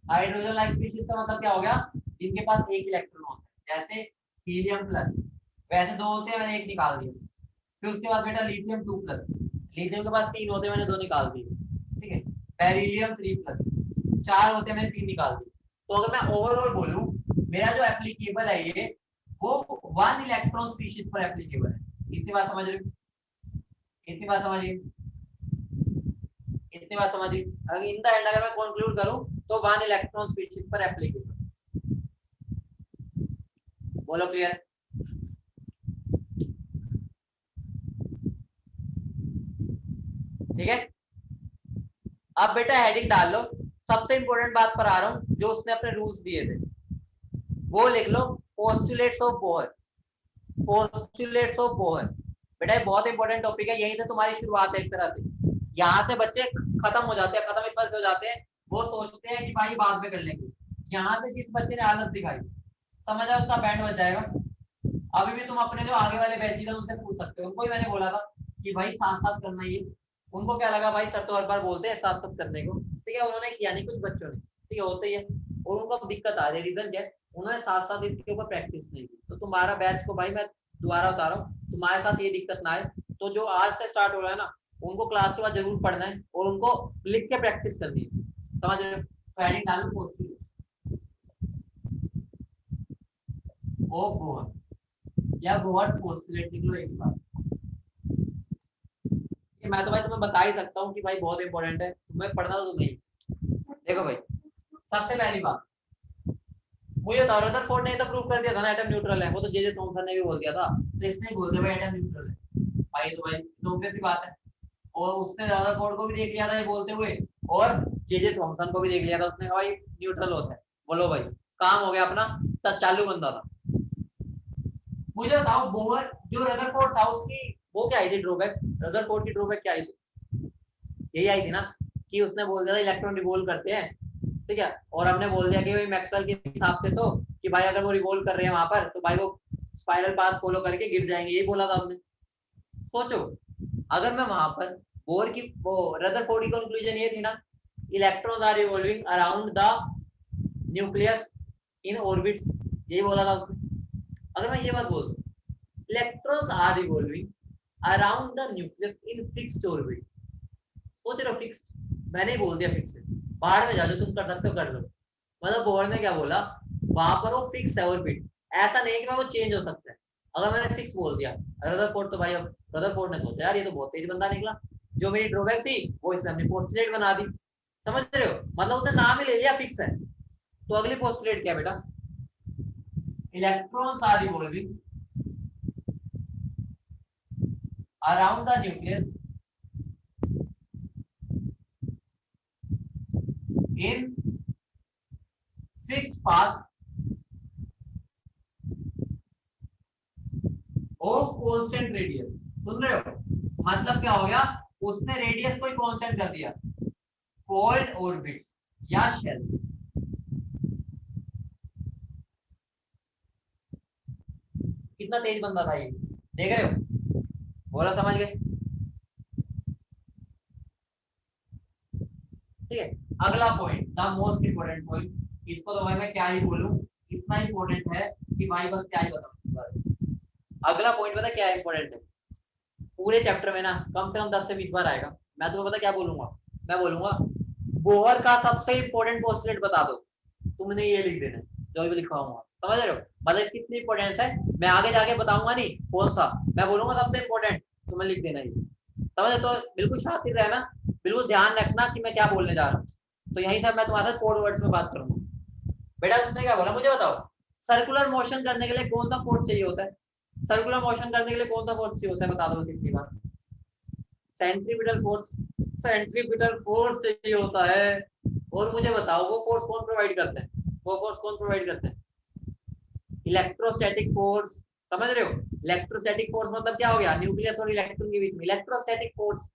Hydrogen like species का मतलब क्या हो गया, जिनके पास एक इलेक्ट्रॉन होता है, जैसे हीलियम प्लस, वैसे दो होते हैं मैंने एक निकाल दिया। फिर उसके बाद बेटा लिथियम 2 प्लस, लिथियम के पास तीन होते हैं मैंने दो निकाल दिए, ठीक है। बेरिलियम 3 प्लस, चार होते हैं मैंने तीन निकाल दिए। तो अगर मैं ओवरऑल बोलूं, मेरा जो एप्लीकेबल है ये वो वन इलेक्ट्रॉन स्पीशीज पर एप्लीकेबल है। इतनी बात समझ रहे हो, इतनी बात समझिए, इतनी बात समझिए। अगर इन द एंड अगर मैं कंक्लूड करूं तो वन इलेक्ट्रॉन स्पीशीज पर एप्लीकेबल। बोलो क्लियर, ठीक है। अब बेटा हेडिंग डाल लो, सबसे इंपॉर्टेंट बात पर आ रहा हूं, जो उसने अपने रूल्स दिए थे वो लिख लो, postulates of Bohr, postulates of Bohr. बेटा ये बहुत इंपॉर्टेंट टॉपिक है, यहीं से तुम्हारी शुरुआत है एक तरह से। यहाँ से बच्चे खत्म हो जाते हैं, खत्म इस वजह से हो जाते हैं, वो सोचते हैं कि भाई बाद में कर लेंगे। यहाँ से जिस बच्चे ने आलस दिखाई, समझ आया उसका बैंड बच जाएगा। अभी भी तुम अपने जो आगे वाले बैचेज हैं उनसे पूछ सकते हो, उनको ही मैंने बोला था कि भाई साथ साथ करना ही है। उनको क्या लगा भाई सर तो हर बार बोलते हैं साथ साथ करने को, ठीक है, उन्होंने किया नहीं कुछ बच्चों ने, ठीक है, होते ही है। और उनको अब दिक्कत आ रही है, रीजन क्या है, उन्होंने साथ साथ इसके ऊपर प्रैक्टिस नहीं की। तो तुम्हारा बैच को भाई मैं दोबारा बता रहा हूँ, तुम्हारे साथ ये दिक्कत ना आए। तो जो आज से स्टार्ट हो रहा है ना, उनको क्लास के बाद जरूर पढ़ना है और उनको लिख के प्रैक्टिस करनी है, समझ रहे हो। तो हेडिंग डालो पोस्टुलेट्स ऑफ बोहर या बोहर्स पोस्टुलेट लिख लो एक बार। मैं तो भाई तुम्हें बता ही सकता हूँ कि भाई बहुत इंपॉर्टेंट है, तुम्हें पढ़ना तो तुम्हें। देखो भाई, सबसे पहली बात मुझे बताओ, रदरफोर्ड ने तो प्रूव कर दिया था ना एटम न्यूट्रल है, वो तो जे थॉमसन ने भी बोल दिया था, तो इसने बोल दिया भाई एटम न्यूट्रल है। भाई तो obvious सी बात है। और उसने रदरफोर्ड को भी देख लिया था ये बोलते हुए, और जे थॉमसन को भी देख लिया था, उसने कहा भाई न्यूट्रल होता है। बोलो भाई, काम हो गया अपना, चालू बंदा था। मुझे बताओ बोहर जो रदरफोर्ड था उसकी वो क्या आई थी ड्रॉबैक, रदरफोर्ड की ड्रॉबैक क्या आई थी, यही आई थी ना कि उसने बोल दिया था इलेक्ट्रॉन रिवॉल्व करते हैं, ठीक है। और हमने बोल दिया कि भाई मैक्सवेल के हिसाब से तो कि भाई अगर वो रिवॉल्व कर रहे हैं वहां पर तो भाई वो स्पाइरल पाथ फॉलो करके गिर जाएंगे, यही बोला था हमने। सोचो अगर मैं वहां पर बोर की वो रदरफोर्ड की कंक्लूजन ये थी ना, electrons are revolving around the nucleus in orbits, यही बोला था उसने। अगर मैं ये बात बोल दूं electrons are revolving around the nucleus in fixed orbit, सोच रहे हो फिक्स्ड, मैंने ही बोल दिया फिक्स है, बाहर में जा जो तुम कर सकते हो कर लो। मतलब बोहर ने क्या बोला, वहां पर वो फिक्स है ऑर्बिट, ऐसा नहीं है कि वो चेंज हो सकता है। अगर मैंने फिक्स बोल दिया रदरफोर्ड, तो भाई अब रदरफोर्ड ने सोचा यार ये तो बहुत तेज बंदा निकला, जो मेरी ड्रॉबैक थी वो इसने अपनी पोस्टुलेट बना दी। समझ रहे हो, मतलब उसने नाम ही ले लिया फिक्स है। तो अगली पोस्टुलेट क्या बेटा, electrons are revolving around the nucleus in fixed path of constant radius, सुन रहे हो? मतलब क्या हो गया, उसने रेडियस को कांस्टेंट कर दिया, कोल्ड ऑर्बिट्स या शेल्स। कितना तेज बंदा था ये, देख रहे हो? बोला समझ गए? ठीक है, अगला point, the most important point, इसको तो भाई मैं क्या ही बोलूं, इतना इंपोर्टेंट है कि भाई बस क्या ही बताऊं। अगला पॉइंट पता क्या इंपोर्टेंट है, पूरे चैप्टर में ना कम से कम 10 से 20 बार आएगा। मैं तुम्हें पता क्या बोलूंगा, मैं बोलूंगा बोहर का सबसे इंपोर्टेंट पोस्टुलेट बता दो, तुमने ये लिख देना जो भी लिखा हुआ, समझ रहे हो? मतलब इसकी इतनी इंपॉर्टेंस है, मैं आगे जाके बताऊंगा नहीं कौन सा, मैं बोलूंगा सबसे इंपॉर्टेंट, तुम्हें लिख देना ये, समझ? तो बिल्कुल शातिर रहना, बिल्कुल ध्यान रखना कि मैं क्या बोलने जा रहा हूँ। तो यही सब मैं तुम्हारे साथ कोड वर्ड्स में बात करूंगा। बेटा उसने क्या बोला मुझे बताओ, सर्कुलर मोशन करने के लिए कौन सा फोर्स चाहिए होता है? सर्कुलर मोशन करने के लिए कौन सा फोर्स चाहिए होता है, बता दो इतनी बार। सेंट्रीपिटल फोर्स, सेंट्रीपिटल फोर्स चाहिए होता है। और मुझे बताओ वो फोर्स कौन प्रोवाइड करते हैं, वो फोर्स कौन प्रोवाइड करते हैं? इलेक्ट्रोस्टैटिक फोर्स, समझ रहे हो? इलेक्ट्रोस्टैटिक फोर्स मतलब क्या हो गया, न्यूक्लियस और इलेक्ट्रॉन के बीच में इलेक्ट्रोस्टैटिक फोर्स,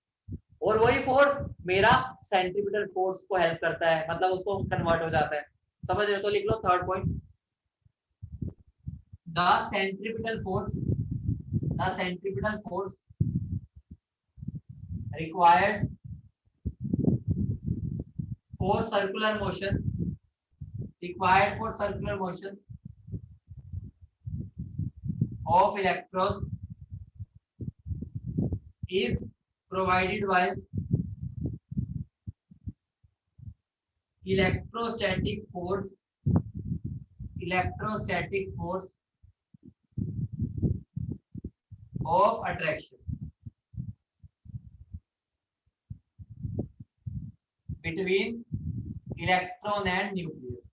और वही फोर्स मेरा सेंट्रीपिटल फोर्स को हेल्प करता है, मतलब उसको कन्वर्ट हो जाता है, समझ रहे हो? तो लिख लो third point, the centripetal force, the centripetal force required for circular motion, required for circular motion of electron is provided by electrostatic force, electrostatic force of attraction between electron and nucleus,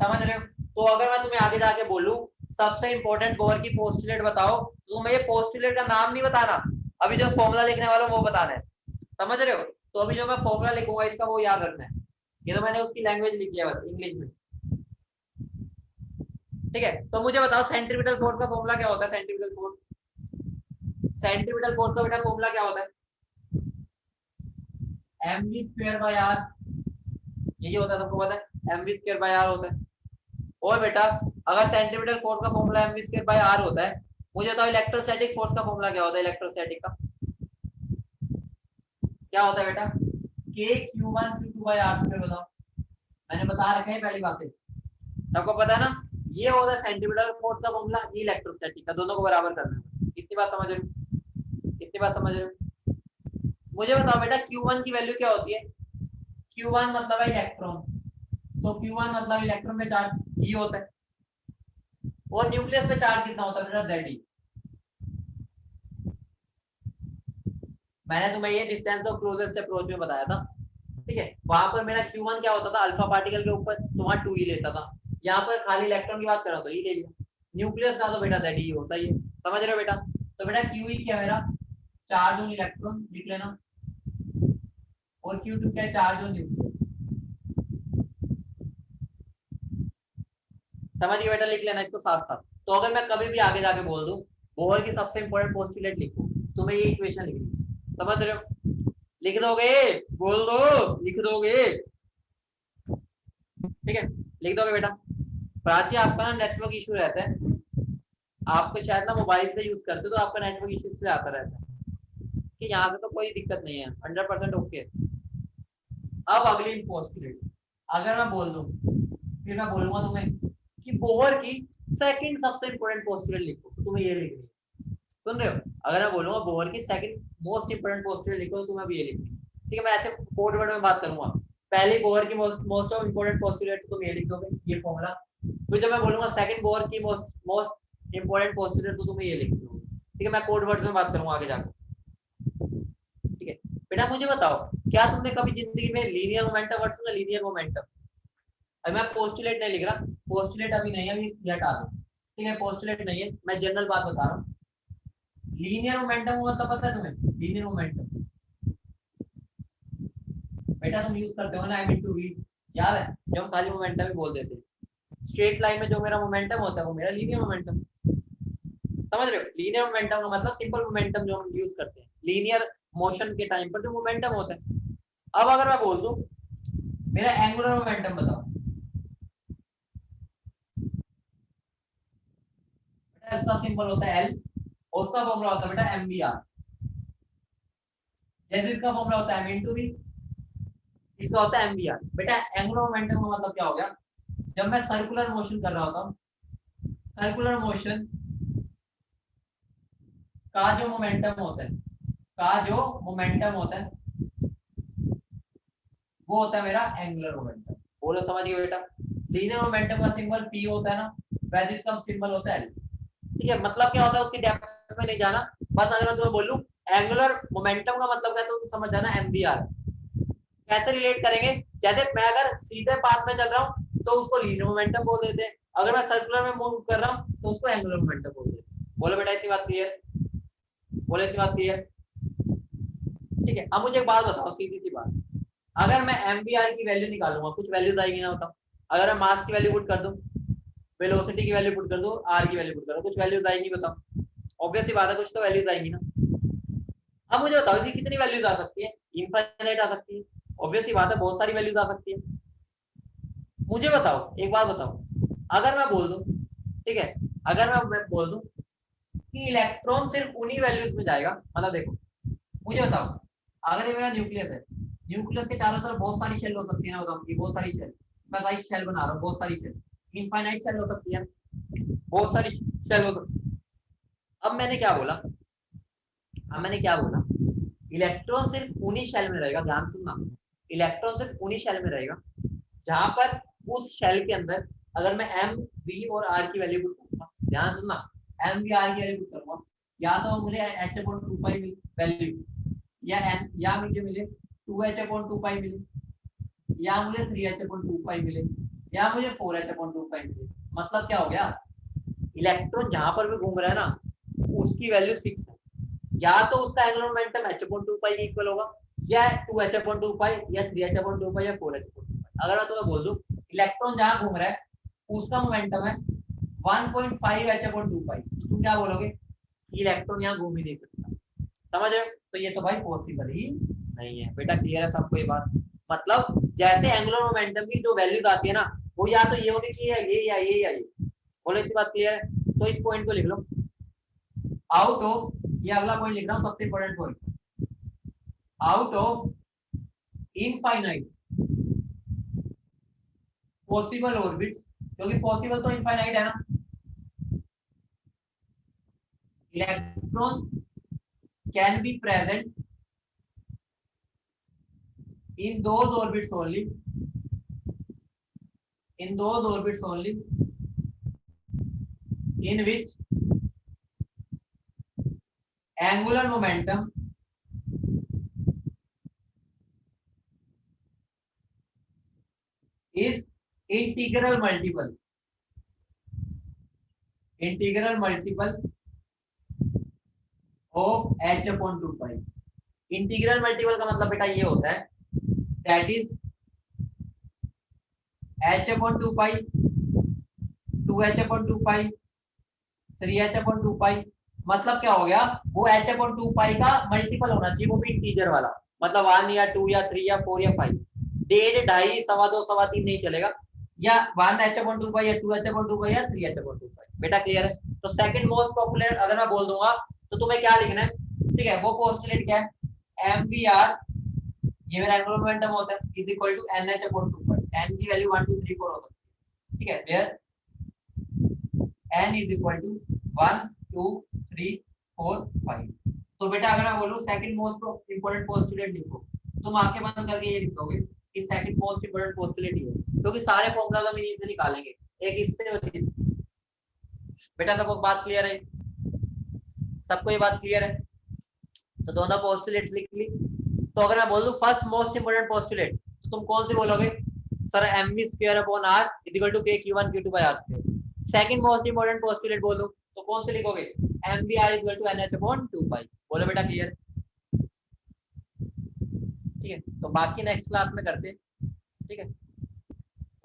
समझ रहे हो? तो अगर मैं तुम्हें आगे जाके बोलूं सबसे इंपॉर्टेंट बोहर की पोस्टुलेट बताओ, तो तुम्हें ये पोस्टुलेट का नाम नहीं बताना, अभी जो फॉर्मूला लिखने वाला वो बताना है, समझ रहे हो? तो अभी जो मैं फॉर्मूला लिखूंगा इसका वो याद रखना है, ये तो मैंने उसकी लैंग्वेज लिखी है बस इंग्लिश में, ठीक है? तो मुझे बताओ सेंट्रीपिटल फोर्स का फॉर्मूला क्या होता है? सेंट्रीपिटल फोर्स, सेंट्रीपिटल फोर्स का बेटा फॉर्मूला क्या होता है? mv स्क्वायर बाय r, यही होता है, सबको पता है mv स्क्वायर बाय r होता है। और बेटा अगर सेंट्रीपिटल फोर्स का formula mv square by r होता है, मुझे बताओ इलेक्ट्रोस्टैटिक फोर्स का फॉर्मूला क्या होता है? इलेक्ट्रोस्टैटिक का क्या होता है बेटा? k q1 q2 bye r square, बताओ, मैंने बता रखा है पहली बात है, सबको पता है ना? ये होता है सेंट्रीपिटल फोर्स का फॉर्मूला, ये इलेक्ट्रोस्टैटिक का, दोनों को बराबर करना है। कितनी बात समझ रहे हो? कितनी बात समझ रहे हो? मुझे बताओ बेटा Q1 की वैल्यू क्या होती है? Q1 मतलब है इलेक्ट्रॉन, तो Q1 मतलब इलेक्ट्रॉन में चार्ज ये होता है, और न्यूक्लियस पे चार्ज कितना होता है बेटा? Ze। मैंने तुम्हें ये डिस्टेंस ऑफ क्लोजेस्ट अप्रोच में बताया था, ठीक है? वहां पर मेरा Q1 क्या होता था, अल्फा पार्टिकल के ऊपर तुम्हारा 2e लेता था, यहाँ पर खाली इलेक्ट्रॉन की बात करो तो e ले लिया, न्यूक्लियस का तो बेटा Ze होता ही है, समझ रहे हो बेटा? तो बेटा Qe क्या मेरा, चार्ज ऑन इलेक्ट्रॉन लिख लेना, और Q2 क्या, चार्ज ऑन न्यूक्लियस, समझिए बेटा? लिख लेना इसको साथ साथ। तो अगर मैं कभी भी आगे जाके बोल दूं बोहर की सबसे इंपॉर्टेंट पोस्टुलेट लिखो, तो मैं ये इक्वेशन लिखनी, समझ रहे हो? लिख दोगे? बोल दो, लिख दोगे? ठीक है, लिख दोगे बेटा? प्राची आपका ना नेटवर्क इशू रहता है, आपको शायद ना मोबाइल से यूज करते हो तो आपका नेटवर्क इशू से आता रहता है, कि यहाँ से तो कोई दिक्कत नहीं है, 100% ओके। अब अगली पोस्टुलेट अगर मैं बोल दूं, फिर मैं बोलूंगा तुम्हें कि बोहर की सेकंड सबसे इंपॉर्टेंट पोस्टुलेट लिखो, तो तुम्हें ये लिखनी है, सुन रहे हो? अगर मैं बोलूंगा बोहर की सेकंड मोस्ट इंपोर्टेंट पोस्टुलेट लिखो, तो तुम्हें अब ये लिखनी है, ठीक है? मैं ऐसे कोड वर्ड में बात करूंगा, पहली बोहर की मोस्ट ऑफ इंपोर्टेंट पोस्टुलेट तुम ये लिख दोगे, ये फॉर्मूला, फिर जब मैं बोलूंगा सेकंड बोहर की मोस्ट मोस्ट इंपोर्टेंट पोस्टुलेट, तो तुम्हें ये लिख दोगे, ठीक है? मैं कोड वर्ड्स में बात करूंगा आगे जाकर, ठीक है? बेटा मुझे बताओ, क्या तुमने कभी जिंदगी में लीनियर मोमेंटम वर्ड सुना? लीनियर मोमेंटम, अभी मैं पोस्टुलेट नहीं लिख रहा, पोस्टुलेट अभी नहीं है, अभी ये हटा दो, ठीक है? पोस्टुलेट नहीं है, मैं जनरल बात बता रहा हूँ। लीनियर मोमेंटम मतलब पता है तुम्हें? लीनियर मोमेंटम बेटा तुम यूज करते हो ना, आई मीन टू रीड, याद है? जब हम खाली मोमेंटम ही बोल देते हैं, स्ट्रेट लाइन में जो मेरा मोमेंटम होता है वो मेरा लीनियर मोमेंटम, समझ रहे हो? लीनियर मोमेंटम का मतलब सिंपल मोमेंटम जो हम यूज करते हैं लीनियर मोशन के टाइम पर जो मोमेंटम होता है। अब अगर मैं बोल दूं मेरा एंगुलर मोमेंटम बताओ, बेटा इसका सिंबल होता है एल और उसका फॉर्मूला होता है बेटा एम बी आर। जैसे इसका फॉर्मूला होता है एम इंटू वी, इसका होता है एम बी आर। बेटा एंगुलर मोमेंटम का मतलब क्या हो गया, जब मैं सर्कुलर मोशन कर रहा होता हूँ, सर्कुलर मोशन का जो मोमेंटम होता है, का जो मोमेंटम होता है वो होता है मेरा एंगुलर मोमेंटम। बोलो समझ गए बेटा? लीनियर मोमेंटम का सिंबल पी होता है ना, वैसे इसका सिंबल होता है एल। ठीक है, मतलब क्या होता है उसकी डेप्थ में नहीं जाना, बस अगर मैं तुम्हें बोलूं एंगुलर मोमेंटम का मतलब क्या है तो तुम समझ जाना एम बी आर। कैसे रिलेट करेंगे, जैसे मैं अगर सीधे पाथ में चल रहा हूँ तो उसको लीनियर मोमेंटम बोल देते हैं, अगर मैं सर्कुलर में मूव कर रहा हूँ तो उसको एंगुलर मोमेंटम बोल देते हैं। बोलो बेटा इतनी बात क्लियर? बोले इतनी बात क्लियर? ठीक है, अब मुझे एक बात बताओ, सीधी सी बात, अगर मैं एम बी आर की वैल्यू निकालूंगा कुछ वैल्यूज आएगी ना, बताओ। अगर मैं मास की वैल्यू पुट कर दूं, वेलोसिटी की वैल्यू पुट कर दो, आर की वैल्यू पुट कर दो, कुछ वैल्यूज आएगी बताओ? ऑब्वियस सी बात है कुछ तो वैल्यूज आएगी ना। अब मुझे बताओ इसकी कितनी वैल्यूज आ सकती है? इनफाइनाइट आ सकती है, ऑब्वियस सी बात है बहुत सारी वैल्यूज आ सकती है। मुझे बताओ एक बात बताओ, अगर मैं बोल दूं, ठीक है, अगर मैं बोल दूं कि इलेक्ट्रॉन सिर्फ उन्हीं वैल्यूज में जाएगा, मतलब देखो मुझे बताओ, अगर ये मेरा न्यूक्लियस है, न्यूक्लियस के चारों तरफ बहुत सारी शेल हो सकती है ना, बताओ कि बहुत सारी शेल, मैं सारी शेल बना रहा हूँ, बहुत सारी शेल, इनफाइनाइट शेल हो सकती है, बहुत सारी शेल हो सकती है। अब मैंने क्या बोला, अब मैंने क्या बोला, इलेक्ट्रॉन सिर्फ उन्हीं शेल में रहेगा, ध्यान सुनना, इलेक्ट्रॉन सिर्फ उन्हीं शेल में रहेगा जहां पर उस शेल के अंदर अगर मैं एम वी और आर की वैल्यू पुट करूंगा, ध्यान सुनना, एम वी आर की वैल्यू पुट करूंगा, या तो मुझे एच अपॉन 2 पाई वैल्यू, या एन, या मुझे मिले 2h अपॉन 2 पाई मिले, या मुझे 3h अपॉन 2 पाई मिले, या मुझे 4h अपॉन 2 पाई मिले। मतलब क्या हो गया, इलेक्ट्रॉन जहां पर भी घूम रहा है ना उसकी वैल्यू फिक्स है, या तो उसका एंगुलर मोमेंटम h अपॉन 2 पाई के इक्वल होगा, या 2h अपॉन 2 पाई, या 3h अपॉन 2 पाई, या 4h अपॉन 2 पाई। अगर मैं तुम्हें बोल दूं इलेक्ट्रॉन जहां घूम रहा है उसका मोमेंटम है 1.5h अपॉन 2 पाई, तो तुम क्या बोलोगे, इलेक्ट्रॉन यहाँ घूम ही नहीं सकता। समझ रहे हो? तो ये तो भाई पॉसिबल ही नहीं है। बेटा क्लियर है सबको ये बात? मतलब जैसे एंगुलर मोमेंटम की जो वैल्यूज आती है ना वो या तो ये होनी चाहिए, ये या ये या ये। बोलो इतनी बात क्लियर है? तो इस पॉइंट को लिख लो, आउट ऑफ, ये अगला पॉइंट लिख रहा हूँ सबसे important point, out of infinite possible orbits, क्योंकि पॉसिबल तो इनफाइनाइट है ना, electron can be present in those orbits only, in those orbits only in which angular momentum is integral multiple, integral multiple of h upon 2 pi। Integral multiple का मतलब बेटा ये होता है that is h upon 2 pi, 2h upon 2 pi, 3h upon 2 pi। मतलब क्या हो गया, वो h upon 2 pi का मल्टीपल होना चाहिए, वो भी इंटीजर वाला, मतलब 1 या 2 या 3 या 4 या 5, 1.5 2.5 सवा 2 सवा 3 नहीं चलेगा, या 1h upon 2 pi या 2h upon 2 pi या 3h upon 2 pi। बेटा क्लियर है? तो सेकंड मोस्ट पॉपुलर अगर मैं बोल दूंगा तो तुम्हें क्या लिखना है, ठीक है, वो पोस्टुलेट क्या है, एम बी आर, ये मेरा एंगुलर मोमेंटम होता है, is equal to nh upon 2 pi, n की वैल्यू 1 2 3 4 हो सकती है, ठीक है, there n is equal to 1 2 3 4 5। तो बेटा अगर मैं बोलूं सेकंड मोस्ट इंपोर्टेंट पोस्टुलेट लिखो, तुम आंखें बंद करके ये लिखोगे कि सेकंड मोस्ट इंपोर्टेंट पोस्टुलेट ये है, क्योंकि सारे फॉर्मूलाज हम इन्हीं से निकालेंगे, एक इससे और इससे। बेटा सबको बात क्लियर है? सबको ये बात क्लियर है? तो दोनों पोस्टुलेट्स लिख ली। तो अगर मैं बोल दूं फर्स्ट मोस्ट इंपोर्टेंट पोस्टुलेट तो तुम कौन सी बोलोगे, sir m v square upon r is equal to k क्यू1 क्यू2 by r square. Second most important postulate बोल दूं तो कौन से लिखोगे, m v r is equal to nh upon 2 pi. बोलो बेटा क्लियर? ठीक है, तो बाकी नेक्स्ट क्लास में करते हैं, ठीक है।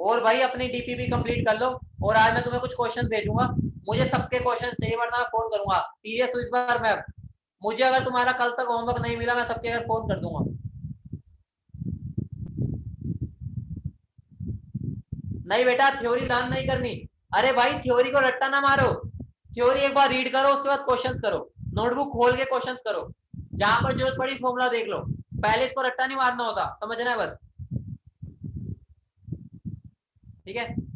और भाई अपनी डीपीपी कंप्लीट कर लो, और आज मैं तुम्हें कुछ क्वेश्चन भेजूंगा, मुझे सबके क्वेश्चन चाहिए वरना मैं फोन करूंगा। सीरियस हूँ इस बार मैं। मुझे अगर तुम्हारा कल तक होमवर्क नहीं मिला मैं सबके घर फोन कर दूंगा। नहीं बेटा थ्योरी लर्न नहीं करनी। अरे भाई थ्योरी को रट्टा ना मारो। थ्योरी एक बार रीड करो उसके बाद क्वेश्चंस करो। नोटबुक खोल के क्वेश्चंस करो। जहां पर जरूरत पड़ी फॉर्मूला देख लो। पहले इसको रट्टा नहीं मारना होता, समझना है बस। ठीक है।